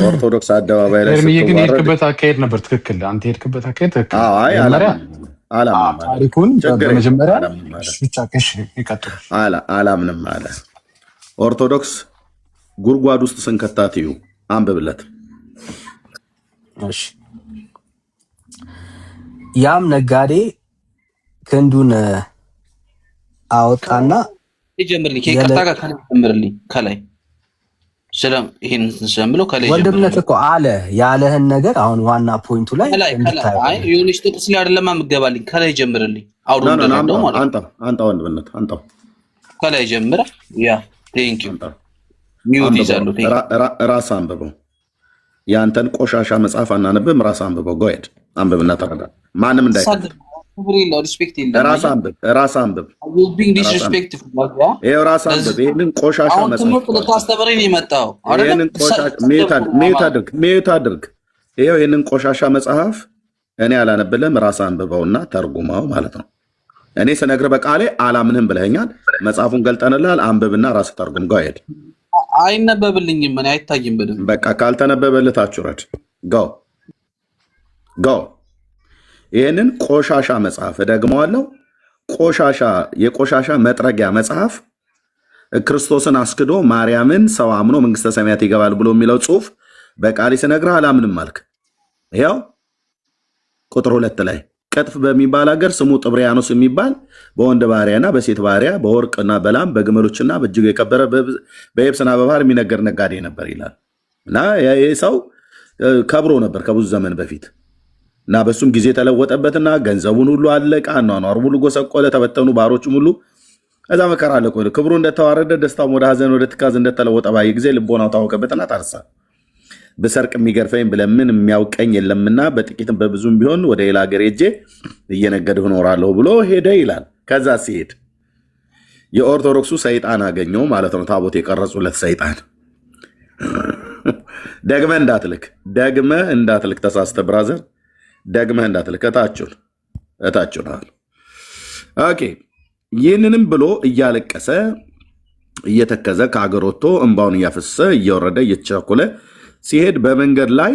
ኦርቶዶክስ አደባባይ ላይ ግን የሄድክበት አካሄድ ነበር ትክክል። አንተ የሄድክበት አካሄድ ትክክል። ታሪኩን በመጀመሪያ ብቻ ይቀጥሉ። አላምንም አለ። ኦርቶዶክስ ጉድጓድ ውስጥ ስንከታት እዩ። አንብብለት። እሺ ያም ነጋዴ ክንዱን አወጣና ይጀምርልኝ ከይቅርታ ጋር ጀምርልኝ ከላይ ይሄን ስለምለው ከላይ ወንድምነት እኮ አለ ያለህን ነገር አሁን ዋና ፖይንቱ ላይ የሆነች ጥቅስ ላይ አይደለም የምገባልኝ ከላይ ጀምርልኝ። አንተ ወንድምነት አንተው ከላይ ጀምረ ያ ቴንክ ዩ ሚውት ይዛሉ። ራስ አንብበው። ያንተን ቆሻሻ መጽሐፍ አናነብም። ራስ አንብበው። ጎሄድ አንብብና ተረዳ። ማንም እንዳይከት ራስ አንብብ። ራስ አንብብ። ራስ አንብብ። ይህንን ቆሻሻ ሚዩት አድርግ። ይህንን ቆሻሻ መጽሐፍ እኔ አላነብልም። ራስ አንብበውና ተርጉመው ማለት ነው። እኔ ስነግርህ በቃሌ አላምንህም ብለኸኛል። መጽሐፉን ገልጠንልሃል። አንብብና ራስ ተርጉም። ጋሄድ አይነበብልኝም። እኔ አይታይም በደንብ። በቃ ካልተነበበልህ ታች ውረድ። ጎ ይህንን ቆሻሻ መጽሐፍ እደግመዋለሁ። የቆሻሻ መጥረጊያ መጽሐፍ ክርስቶስን አስክዶ ማርያምን ሰው አምኖ መንግስተ ሰማያት ይገባል ብሎ የሚለው ጽሑፍ በቃሌ ስነግርህ አላምንም አልክ። ይኸው ቁጥር 2 ላይ ቅጥፍ በሚባል ሀገር ስሙ ጥብርያኖስ የሚባል በወንድ ባሪያና በሴት ባሪያ በወርቅና በላም በግመሎችና በእጅጉ የከበረ በየብስና በባህር የሚነገር ነጋዴ ነበር ይላል። እና ይህ ሰው ከብሮ ነበር ከብዙ ዘመን በፊት እና በሱም ጊዜ ተለወጠበትና ገንዘቡን ሁሉ አለቀ። አኗኗሩ ሁሉ ጎሰቆለ። ተበተኑ ባሮቹም ሁሉ እዛ መከራ አለቆ። ክብሩ እንደተዋረደ ደስታውም ወደ ሐዘን ወደ ትካዝ እንደተለወጠ ባየ ጊዜ ልቦናው ታወቀበትና ታርሳ። ብሰርቅ የሚገርፈኝ ብለምን የሚያውቀኝ የለምና በጥቂትም በብዙም ቢሆን ወደ ሌላ ሀገር ሄጄ እየነገድሁ እኖራለሁ ብሎ ሄደ ይላል። ከዛ ሲሄድ የኦርቶዶክሱ ሰይጣን አገኘው ማለት ነው። ታቦት የቀረጹለት ሰይጣን። ደግመህ እንዳትልክ ተሳስተ ብራዘር፣ ደግመህ እንዳትልክ። እታችሁን ኦኬ። ይህንንም ብሎ እያለቀሰ እየተከዘ ከሀገር ወጥቶ እንባውን እያፈሰሰ እየወረደ እየተቻኮለ ሲሄድ በመንገድ ላይ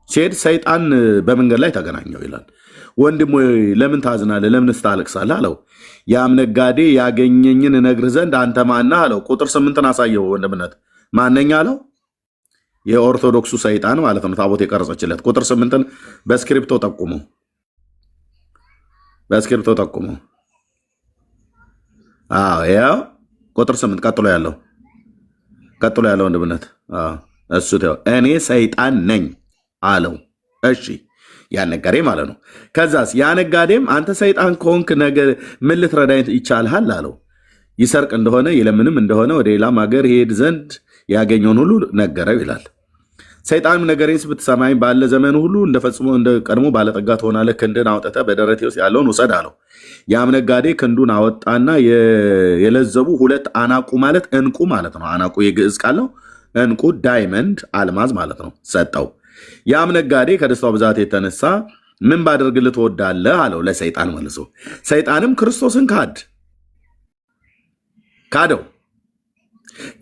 ሲሄድ ሰይጣን በመንገድ ላይ ተገናኘው ይላል። ወንድም ወይ ለምን ታዝናለህ? ለምንስ ታለቅሳለህ አለው። ያም ነጋዴ ያገኘኝን እነግርህ ዘንድ አንተ ማነህ አለው። ቁጥር 8ን አሳየው ወንድምነት። ማነኛ አለው? የኦርቶዶክሱ ሰይጣን ማለት ነው፣ ታቦት የቀረጸችለት። ቁጥር 8ን በስክሪፕቶ ጠቁመው። ያው ቁጥር 8 ቀጥሎ ያለው ወንድምነት እሱ እኔ ሰይጣን ነኝ አለው። እሺ ያ ነጋዴ ማለት ነው። ከዛስ ያ ነጋዴም አንተ ሰይጣን ከሆንክ ነገር ምን ልትረዳኝ ይቻልሃል አለው። ይሰርቅ እንደሆነ ይለምንም እንደሆነ ወደ ሌላም ሀገር ይሄድ ዘንድ ያገኘውን ሁሉ ነገረው ይላል። ሰይጣንም ነገሬን ብትሰማኝ ባለ ዘመን ሁሉ እንደፈጽሞ እንደ ቀድሞ ባለጠጋ ትሆናለህ። ክንድን አውጥተህ በደረቴ ውስጥ ያለውን ውሰድ አለው። ያም ነጋዴ ክንዱን አወጣና የለዘቡ 2 አናቁ ማለት እንቁ ማለት ነው። አናቁ የግዕዝ ቃል ነው። እንቁ ዳይመንድ አልማዝ ማለት ነው ሰጠው። ያም ነጋዴ ከደስታው ብዛት የተነሳ ምን ባደርግልህ ትወዳለህ አለው ለሰይጣን መልሶ። ሰይጣንም ክርስቶስን ካደው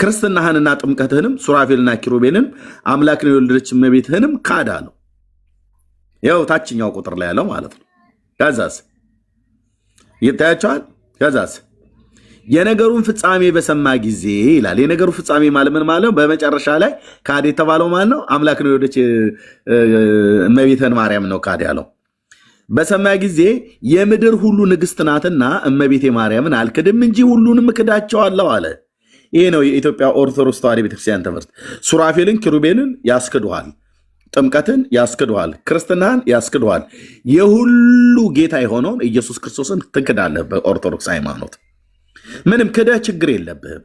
ክርስትናህንና ጥምቀትህንም ሱራፌልና ኪሩቤልን አምላክን የወለደች እመቤትህንም ካድ አለው። ያው ታችኛው ቁጥር ላይ ያለው ማለት ነው። ከዛስ ይታያቸዋል። ከዛስ የነገሩን ፍጻሜ በሰማ ጊዜ ይላል። የነገሩ ፍጻሜ ማለት ምን ማለት ነው? በመጨረሻ ላይ ካድ የተባለው ማለት ነው አምላክን የወለደች እመቤትህን ማርያም ነው ካድ ያለው። በሰማ ጊዜ የምድር ሁሉ ንግሥት ናትና እመቤቴ ማርያምን አልክድም እንጂ ሁሉንም እክዳቸዋለሁ አለ። ይሄ ነው የኢትዮጵያ ኦርቶዶክስ ተዋሕዶ ቤተክርስቲያን ትምህርት። ሱራፌልን ኪሩቤልን ያስክዱሃል፣ ጥምቀትን ያስክዱሃል፣ ክርስትናን ያስክዱሃል። የሁሉ ጌታ የሆነውን ኢየሱስ ክርስቶስን ትክዳለህ። በኦርቶዶክስ ሃይማኖት ምንም ክደህ ችግር የለብህም።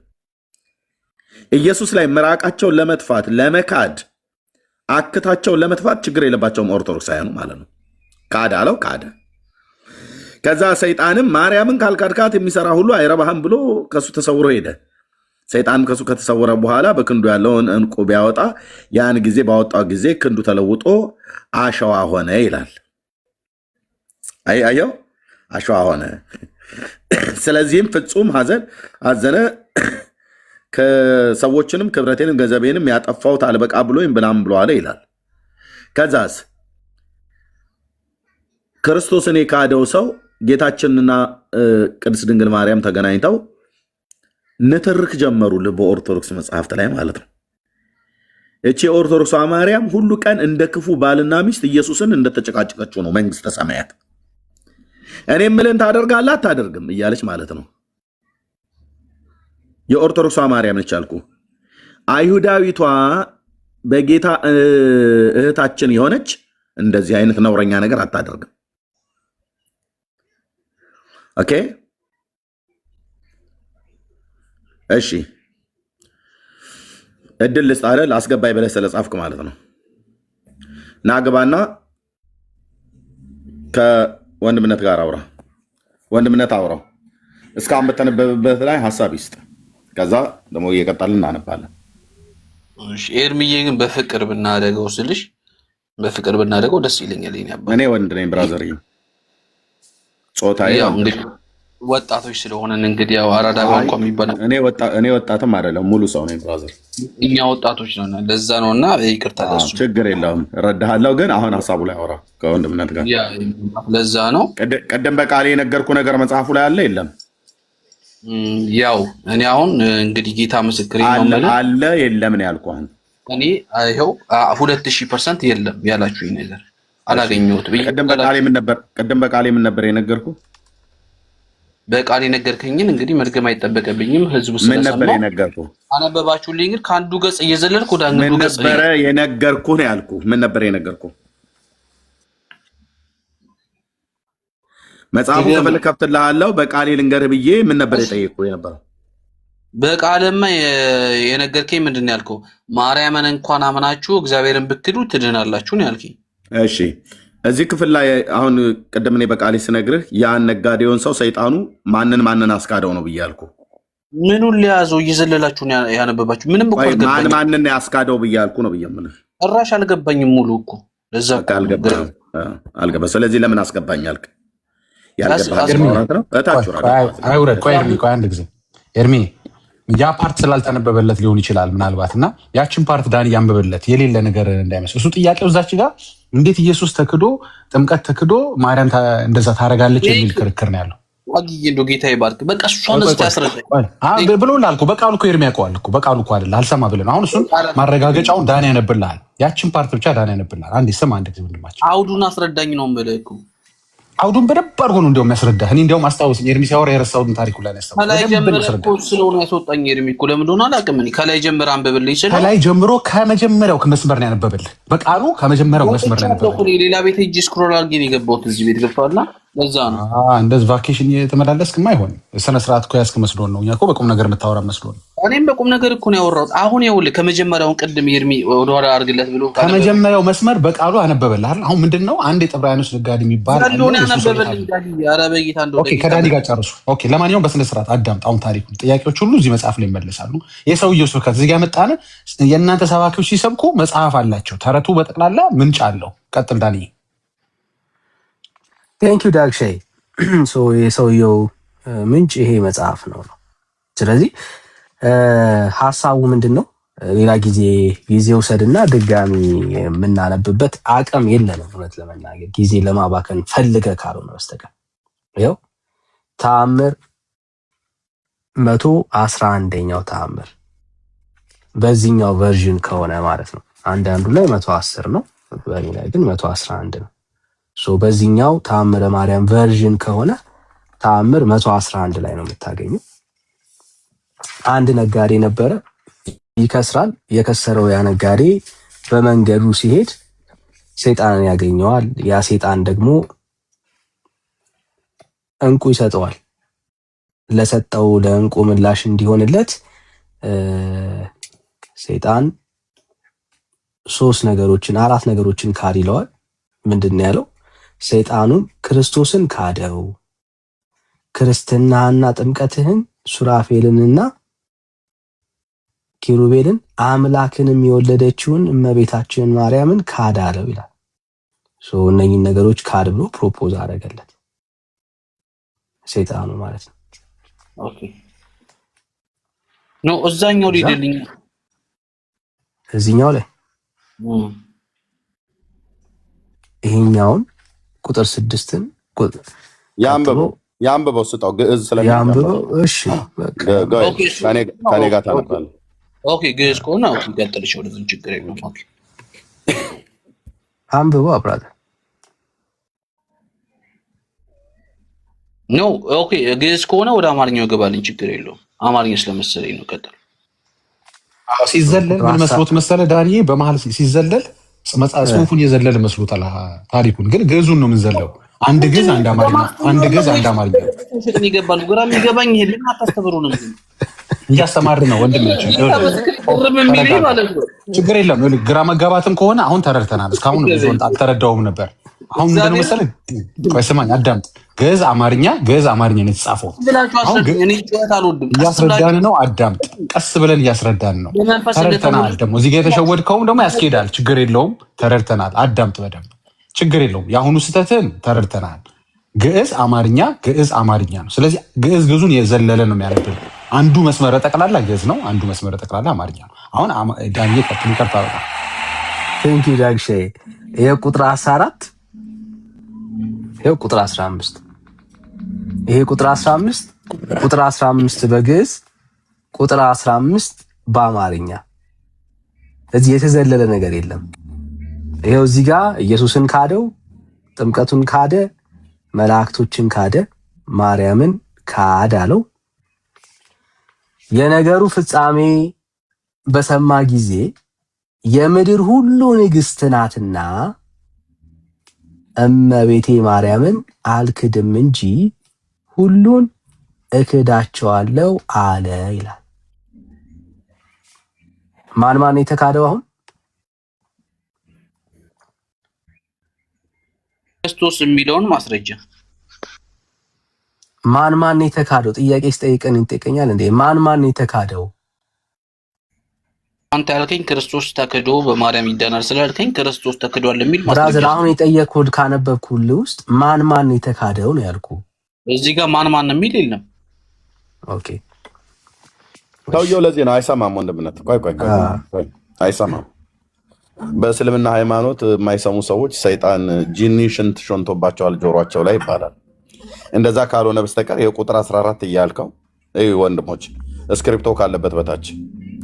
ኢየሱስ ላይ ምራቃቸውን ለመጥፋት ለመካድ አክታቸውን ለመጥፋት ችግር የለባቸውም ኦርቶዶክሳውያኑ ማለት ነው። ካድ አለው፣ ካደ። ከዛ ሰይጣንም ማርያምን ካልካድካት የሚሰራ ሁሉ አይረባህም ብሎ ከሱ ተሰውሮ ሄደ። ሰይጣንም ከሱ ከተሰወረ በኋላ በክንዱ ያለውን እንቁ ቢያወጣ ያን ጊዜ ባወጣው ጊዜ ክንዱ ተለውጦ አሸዋ ሆነ ይላል። አየው፣ አሸዋ ሆነ። ስለዚህም ፍጹም ሐዘን አዘነ። ከሰዎችንም ክብረቴንም ገንዘቤንም ያጠፋሁት አልበቃ ብሎ ብላም ብሎ አለ ይላል። ከዛስ ክርስቶስን የካደው ሰው ጌታችንና ቅድስት ድንግል ማርያም ተገናኝተው ንትርክ ጀመሩ። በኦርቶዶክስ መጽሐፍት ላይ ማለት ነው። እቺ የኦርቶዶክሷ ማርያም ሁሉ ቀን እንደ ክፉ ባልና ሚስት ኢየሱስን እንደተጨቃጨቀችው ነው መንግስተ ሰማያት። እኔ ምልን ታደርጋለህ አታደርግም እያለች ማለት ነው። የኦርቶዶክሷ ማርያም ነች አልኩ። አይሁዳዊቷ በጌታ እህታችን የሆነች እንደዚህ አይነት ነውረኛ ነገር አታደርግም። ኦኬ እሺ፣ እድል ልስጥ አይደል? አስገባኝ ብለህ ስለጻፍክ ማለት ነው። ናግባና ከወንድምነት ጋር አውራ። ወንድምነት አውራው እስካሁን በተነበበበት ላይ ሀሳብ ይስጥ። ከዛ ደግሞ እየቀጠልን እናነባለን። ኤርሚዬ ግን በፍቅር ብናደገው ስልሽ በፍቅር ብናደገው ደስ ይለኛል። እኔ ወንድ ነኝ ብራዘር፣ ጾታዬ ወጣቶች ስለሆነን እንግዲህ ያው አራዳ ቋንቋ የሚባል እኔ ወጣትም አይደለም ሙሉ ሰው ነኝ ብራዘር። እኛ ወጣቶች ነን፣ ለዛ ነው። እና ይቅርታ ለሱ ችግር የለውም እረዳሃለሁ። ግን አሁን ሀሳቡ ላይ አውራ ከወንድምነት ጋር። ለዛ ነው ቀደም በቃሌ የነገርኩ ነገር መጽሐፉ ላይ አለ የለም? ያው እኔ አሁን እንግዲህ ጌታ ምስክር አለ የለም ነው ያልኩህ። እኔ ይኸው 2000% የለም ያላችሁኝ ነገር አላገኘሁት። ቀደም በቃሌ ምን ነበር የነገርኩህ? በቃል የነገርከኝን እንግዲህ መድገም አይጠበቅብኝም። ህዝቡ ምን ነበር የነገርኩህ? አነበባችሁልኝ። ግን ከአንዱ ገጽ እየዘለልኩ ወደ አንዱ ገጽ ምን ነበር የነገርኩህ ነው ያልኩህ። ምን ነበር የነገርኩህ? መጽሐፉ ከፈለክ ከፍትልሃለሁ። በቃሌ ልንገርህ ብዬ ምን ነበር የጠየቅኩህ የነበረው? በቃልማ የነገርከኝ ምንድን ነው ያልከው? ማርያምን እንኳን አምናችሁ እግዚአብሔርን ብትክዱ ትድናላችሁ ነው ያልከኝ። እሺ እዚህ ክፍል ላይ አሁን ቅድም እኔ በቃሌ ስነግርህ ያን ነጋዴውን ሰው ሰይጣኑ ማንን አስካደው ነው ብዬ አልኩህ። ምኑን ሊያዘው እየዘለላችሁ ያነበባችሁ? ምንም እኮ ማንን ያስካደው ብዬ አልኩህ ነው ብዬ የምልህ። ጭራሽ አልገባኝም ሙሉ እኮ ለዛ አልገባም። ስለዚህ ለምን አስገባኝ አልክ? አንድ ጊዜ ኤርሚ ያ ፓርት ስላልተነበበለት ሊሆን ይችላል ምናልባት፣ እና ያችን ፓርት ዳን ያንበበለት የሌለ ነገር እንዳይመስል። እሱ ጥያቄው እዛች ጋር እንዴት ኢየሱስ ተክዶ ጥምቀት ተክዶ ማርያም እንደዛ ታደርጋለች የሚል ክርክር ነው ያለው። አግኝዶ ጌታ ይባርክ። በቃ እሷን ያስረዳኝ ብሎ ላልኩ በቃሉ እኮ ኤርሚ ያውቀዋል እኮ በቃሉ እኮ አይደለ አልሰማ ብለን። አሁን እሱን ማረጋገጫውን ዳን ያነብልሃል። ያችን ፓርት ብቻ ዳን ያነብልሃል። አንዴ ስም አንድ ጊዜ ወንድማችን አውዱን አስረዳኝ ነው የምልህ እኮ አውዱን በደንብ አድርጎ ነው እንደውም ያስረዳህ። እኔ እንደውም አስታውስኝ ኤርሚ ሲያወራ የረሳሁትን ታሪኩ ላይ ያስታውስ። ከላይ ጀምሮ እኮ ስለሆነ ያስወጣኝ ኤርሚ እኮ ለምን እንደሆነ አላውቅም። እኔ ከላይ ጀምሮ አንብብልኝ ይችላል። ከላይ ጀምሮ ከመጀመሪያው መስመር ነው ያነበበልህ። በቃሉ ከመጀመሪያው መስመር ላይ ያነበበልህ። ሌላ ቤት ሂጅ ስክሮል አድርጌ ነው የገባሁት። እዚህ ቤት ገብቷልና ለዛ ነው እንደዚህ ቫኬሽን የተመላለስክማ አይሆንም። ስነ ስርዓት እኮ ያዝክ መስሎን ነው። እኛ እኮ በቁም ነገር የምታወራ መስሎን። እኔም በቁም ነገር እኮ ነው ያወራሁት። አሁን ይኸውልህ ከመጀመሪያውን ቅድም ኤርሚ ወደኋላ አድርግለት ብሎ ከመጀመሪያው መስመር በቃሉ አነበበልህ አይደል? አሁን ምንድነው አንድ የጥብርያኖስ ነጋዴ የሚባል ከዳኒ ጋር ጨርሱ። ኦኬ ለማንኛውም በስነ ስርዓት አዳምጥ። አሁን ታሪኩን ጥያቄዎች ሁሉ እዚህ መጽሐፍ ላይ ይመለሳሉ። የሰውየው ስብከት እዚህ ጋር መጣነ። የእናንተ ሰባኪዎች ሲሰብኩ መጽሐፍ አላቸው። ተረቱ በጠቅላላ ምንጭ አለው። ቀጥል ዳኒ። ቴንኪው ዳግሻይ። የሰውየው ምንጭ ይሄ መጽሐፍ ነው። ስለዚህ ሀሳቡ ምንድን ነው? ሌላ ጊዜ ውሰድና ድጋሚ የምናነብበት አቅም የለንም። እውነት ለመናገር ጊዜ ለማባከን ፈልገ ካልሆነ በስተቀር ይኸው ተአምር 111ኛው ተአምር በዚህኛው ቨርዥን ከሆነ ማለት ነው። አንዳንዱ ላይ 110 ነው፣ በእኔ ላይ ግን 111 ነው። በዚህኛው ተአምረ ማርያም ቨርዥን ከሆነ ተአምር 111 ላይ ነው የምታገኘው። አንድ ነጋዴ ነበረ፣ ይከስራል። የከሰረው ያ ነጋዴ በመንገዱ ሲሄድ ሰይጣንን ያገኘዋል። ያ ሰይጣን ደግሞ እንቁ ይሰጠዋል። ለሰጠው ለእንቁ ምላሽ እንዲሆንለት ሰይጣን 4 ነገሮችን ካድ ይለዋል። ምንድን ያለው? ሰይጣኑም ክርስቶስን ካደው፣ ክርስትናና ጥምቀትህን፣ ሱራፌልንና ኪሩቤልን፣ አምላክንም የወለደችውን እመቤታችንን ማርያምን ካድ አለው ይላል። እነኚህን ነገሮች ካድ ብሎ ፕሮፖዝ አደረገለት ሰይጣኑ ማለት ነው። ኦኬ ነው እዛኛው ሊደልኝ እዚህኛው ላይ ይሄኛውን ቁጥር 6ን ያንብበው ስጣው። ግዕዝ ስለሚያንብበው እሺ ከኔ ጋር ታነባለህ። ኦኬ ግዕዝ ከሆነ ይቀጥልሽ፣ ወደ ምን ችግር የለውም። ኦኬ አንብበው አብራለ ነው። ኦኬ ግዕዝ ከሆነ ወደ አማርኛው ይገባልኝ፣ ችግር የለውም። አማርኛ ስለመሰለኝ ነው። ቀጥል። ሲዘለል ምን መስሎት መሰለ ዳኒ፣ በመሀል ሲዘለል ጽሁፉን የዘለለ መስሎታል። ታሪኩን ግን ግዕዙን ነው የምንዘለው። አንድ ግዕዝ አንድ አማርኛ፣ አንድ ግዕዝ አንድ አማርኛ ይገባል። ግራ የሚገባኝ ይሄ ለምን አታስተምሩንም? እያስተማር ነው ወንድማችን። ችግር የለም። ግራ መጋባትም ከሆነ አሁን ተረድተናል። እስካሁን ብዙ አልተረዳውም ነበር። አሁን ምንድነው መሰለህ፣ ቆይ ስማኝ፣ አዳምጥ። ግዕዝ አማርኛ ነው የተጻፈው። እያስረዳን ነው። አዳምጥ፣ ቀስ ብለን እያስረዳን ነው። ተረድተናል። ደግሞ እዚህ ጋር የተሸወድከውም ደግሞ ያስኬዳል። ችግር የለውም። ተረድተናል። አዳምጥ በደንብ። ችግር የለውም። የአሁኑ ስህተትን ተረድተናል። ግዕዝ አማርኛ ነው። ስለዚህ ግዕዙን የዘለለ ነው የሚያነብብ። አንዱ መስመረ ጠቅላላ ግዕዝ ነው፣ አንዱ መስመረ ጠቅላላ አማርኛ ነው። አሁን ዳኒ ቀጥሉ። ይቅርታ በጣም ቴንኪው ዳግሼ። ይሄ ቁጥር 14፣ ይሄ ቁጥር 15፣ ይሄ ቁጥር 15፣ ቁጥር 15 በግዕዝ፣ ቁጥር 15 በአማርኛ። እዚህ የተዘለለ ነገር የለም። ይሄው እዚህ ጋር ኢየሱስን ካደው፣ ጥምቀቱን ካደ፣ መላእክቶችን ካደ፣ ማርያምን ካደ አለው። የነገሩ ፍጻሜ በሰማ ጊዜ የምድር ሁሉ ንግሥት ናትና እመቤቴ ማርያምን አልክድም እንጂ ሁሉን እክዳቸዋለሁ አለ ይላል። ማን የተካደው? አሁን ክርስቶስ የሚለውን ማስረጃ ማን የተካደው? ጥያቄ ስጠይቀን ይጠይቀኛል እንዴ? ማን የተካደው? አንተ ያልከኝ ክርስቶስ ተክዶ በማርያም ይዳናል ስላልከኝ ክርስቶስ ተክዷል የሚል ብራዘር፣ አሁን የጠየቅኩት ካነበብኩልህ ውስጥ ማን የተካደው ነው ያልኩ። እዚህ ጋር ማን የሚል የለም። ኦኬ ሰውየው ለዚህ ነው አይሰማም። ወንድምነት ቆይ አይሰማም። በእስልምና ሃይማኖት የማይሰሙ ሰዎች ሰይጣን ጂኒ ሽንት ሾንቶባቸዋል ጆሯቸው ላይ ይባላል። እንደዛ ካልሆነ በስተቀር የቁጥር 14 እያልከው ወንድሞች እስክሪፕቶ ካለበት በታች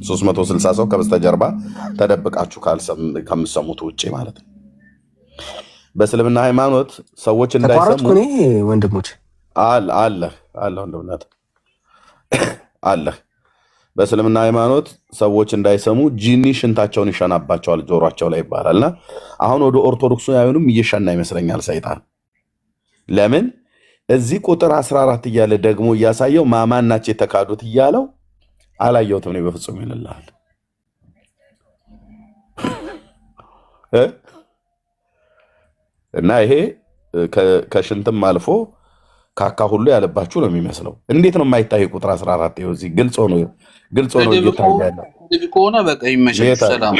360 ሰው ከበስተጀርባ ተደብቃችሁ ከምሰሙት ውጭ ማለት ነው። በእስልምና ሃይማኖት ሰዎች እንዳይሰሙ ወንድሞች አለ ወንድምነት አለ። በእስልምና ሃይማኖት ሰዎች እንዳይሰሙ ጂኒ ሽንታቸውን ይሸናባቸዋል ጆሮአቸው ላይ ይባላልና አሁን ወደ ኦርቶዶክሱ አይሆንም እየሸና ይመስለኛል ሰይጣን። ለምን እዚህ ቁጥር 14 እያለ ደግሞ እያሳየው ማማን ናቸው የተካዱት እያለው አላየሁትም እኔ በፍጹም ይልልሃል። እና ይሄ ከሽንትም አልፎ ካካ ሁሉ ያለባችሁ ነው የሚመስለው። እንዴት ነው የማይታይ ቁጥር 14 ይኸው እዚህ ግልጽ ሆኖ እየታያለ ከሆነ በቃ ይመሻል። ሰላም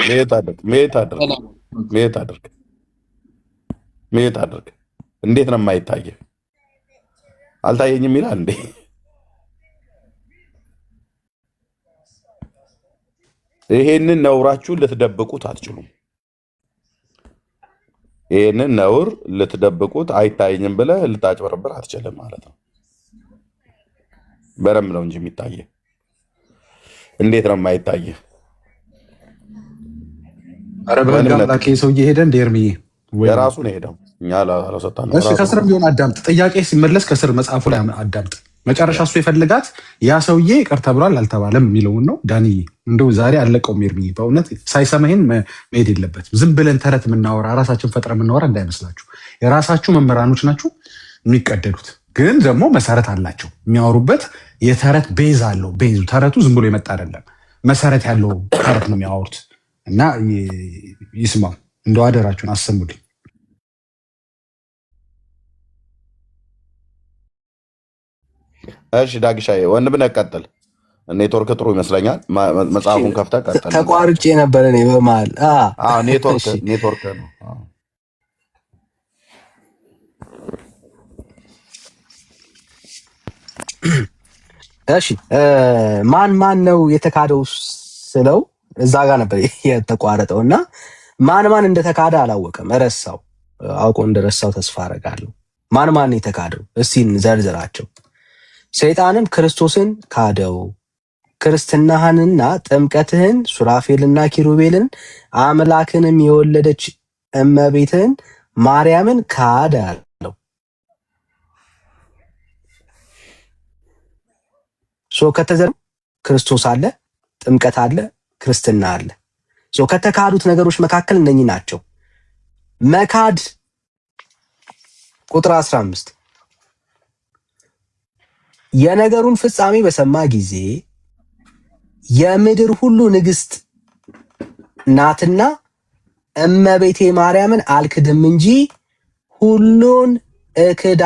ሜት አድርግ። እንዴት ነው የማይታየ? አልታየኝም ይላል እንዴ? ይሄንን ነውራችሁን ልትደብቁት አትችሉም። ይሄንን ነውር ልትደብቁት አይታየኝም ብለህ ልታጭበረብር አትችልም ማለት ነው። በረም ነው እንጂ የሚታየ። እንዴት ነው የማይታየ? ኧረ በህግ አምላክ ሰውዬ ሄደ እንደ ኤርሚዬ የራሱ ነው ሄደው እኛ አላሰጣንም። እሺ ከስርም ቢሆን አዳምጥ። ጥያቄ ሲመለስ ከስር መጽሐፉ ላይ አዳምጥ። መጨረሻ እሱ የፈልጋት ያ ሰውዬ ይቅር ተብሏል አልተባለም የሚለውን ነው። ዳንዬ እንደው ዛሬ አለቀውም ኤርሚዬ። በእውነት ሳይሰማህን መሄድ የለበትም። ዝም ብለን ተረት የምናወራ ራሳችን ፈጥረ የምናወራ እንዳይመስላችሁ። የራሳችሁ መምህራኖች ናችሁ የሚቀደዱት፣ ግን ደግሞ መሰረት አላቸው። የሚያወሩበት የተረት ቤዝ አለው። ቤዙ ተረቱ ዝም ብሎ የመጣ አይደለም፣ መሰረት ያለው ተረት ነው የሚያወሩት። እና ይስማው እንደው አደራችሁን አሰሙልኝ። እሺ ዳግሻዬ ወንድምነህ ቀጥል። ኔትወርክ ጥሩ ይመስለኛል። መጽሐፉን ከፍተህ ቀጥል። ተቋርጬ ነበር እኔ በመሀል። ኔትወርክ ነው። እሺ ማን ነው የተካደው ስለው እዛ ጋር ነበር የተቋረጠው እና ማን እንደተካደ አላወቀም። ረሳው። አውቆ እንደረሳው ተስፋ አደርጋለሁ። ማን የተካደው እስቲ እንዘርዝራቸው። ሰይጣንም ክርስቶስን ካደው፣ ክርስትናህንና ጥምቀትህን፣ ሱራፌልና ኪሩቤልን፣ አምላክንም የወለደች እመቤትህን ማርያምን ካደ አለው። ከተዘሩ ክርስቶስ አለ፣ ጥምቀት አለ፣ ክርስትና አለ። ከተካዱት ነገሮች መካከል እነኚህ ናቸው። መካድ ቁጥር 15 የነገሩን ፍጻሜ በሰማ ጊዜ የምድር ሁሉ ንግስት ናትና እመቤቴ ማርያምን አልክድም እንጂ ሁሉን እክዳ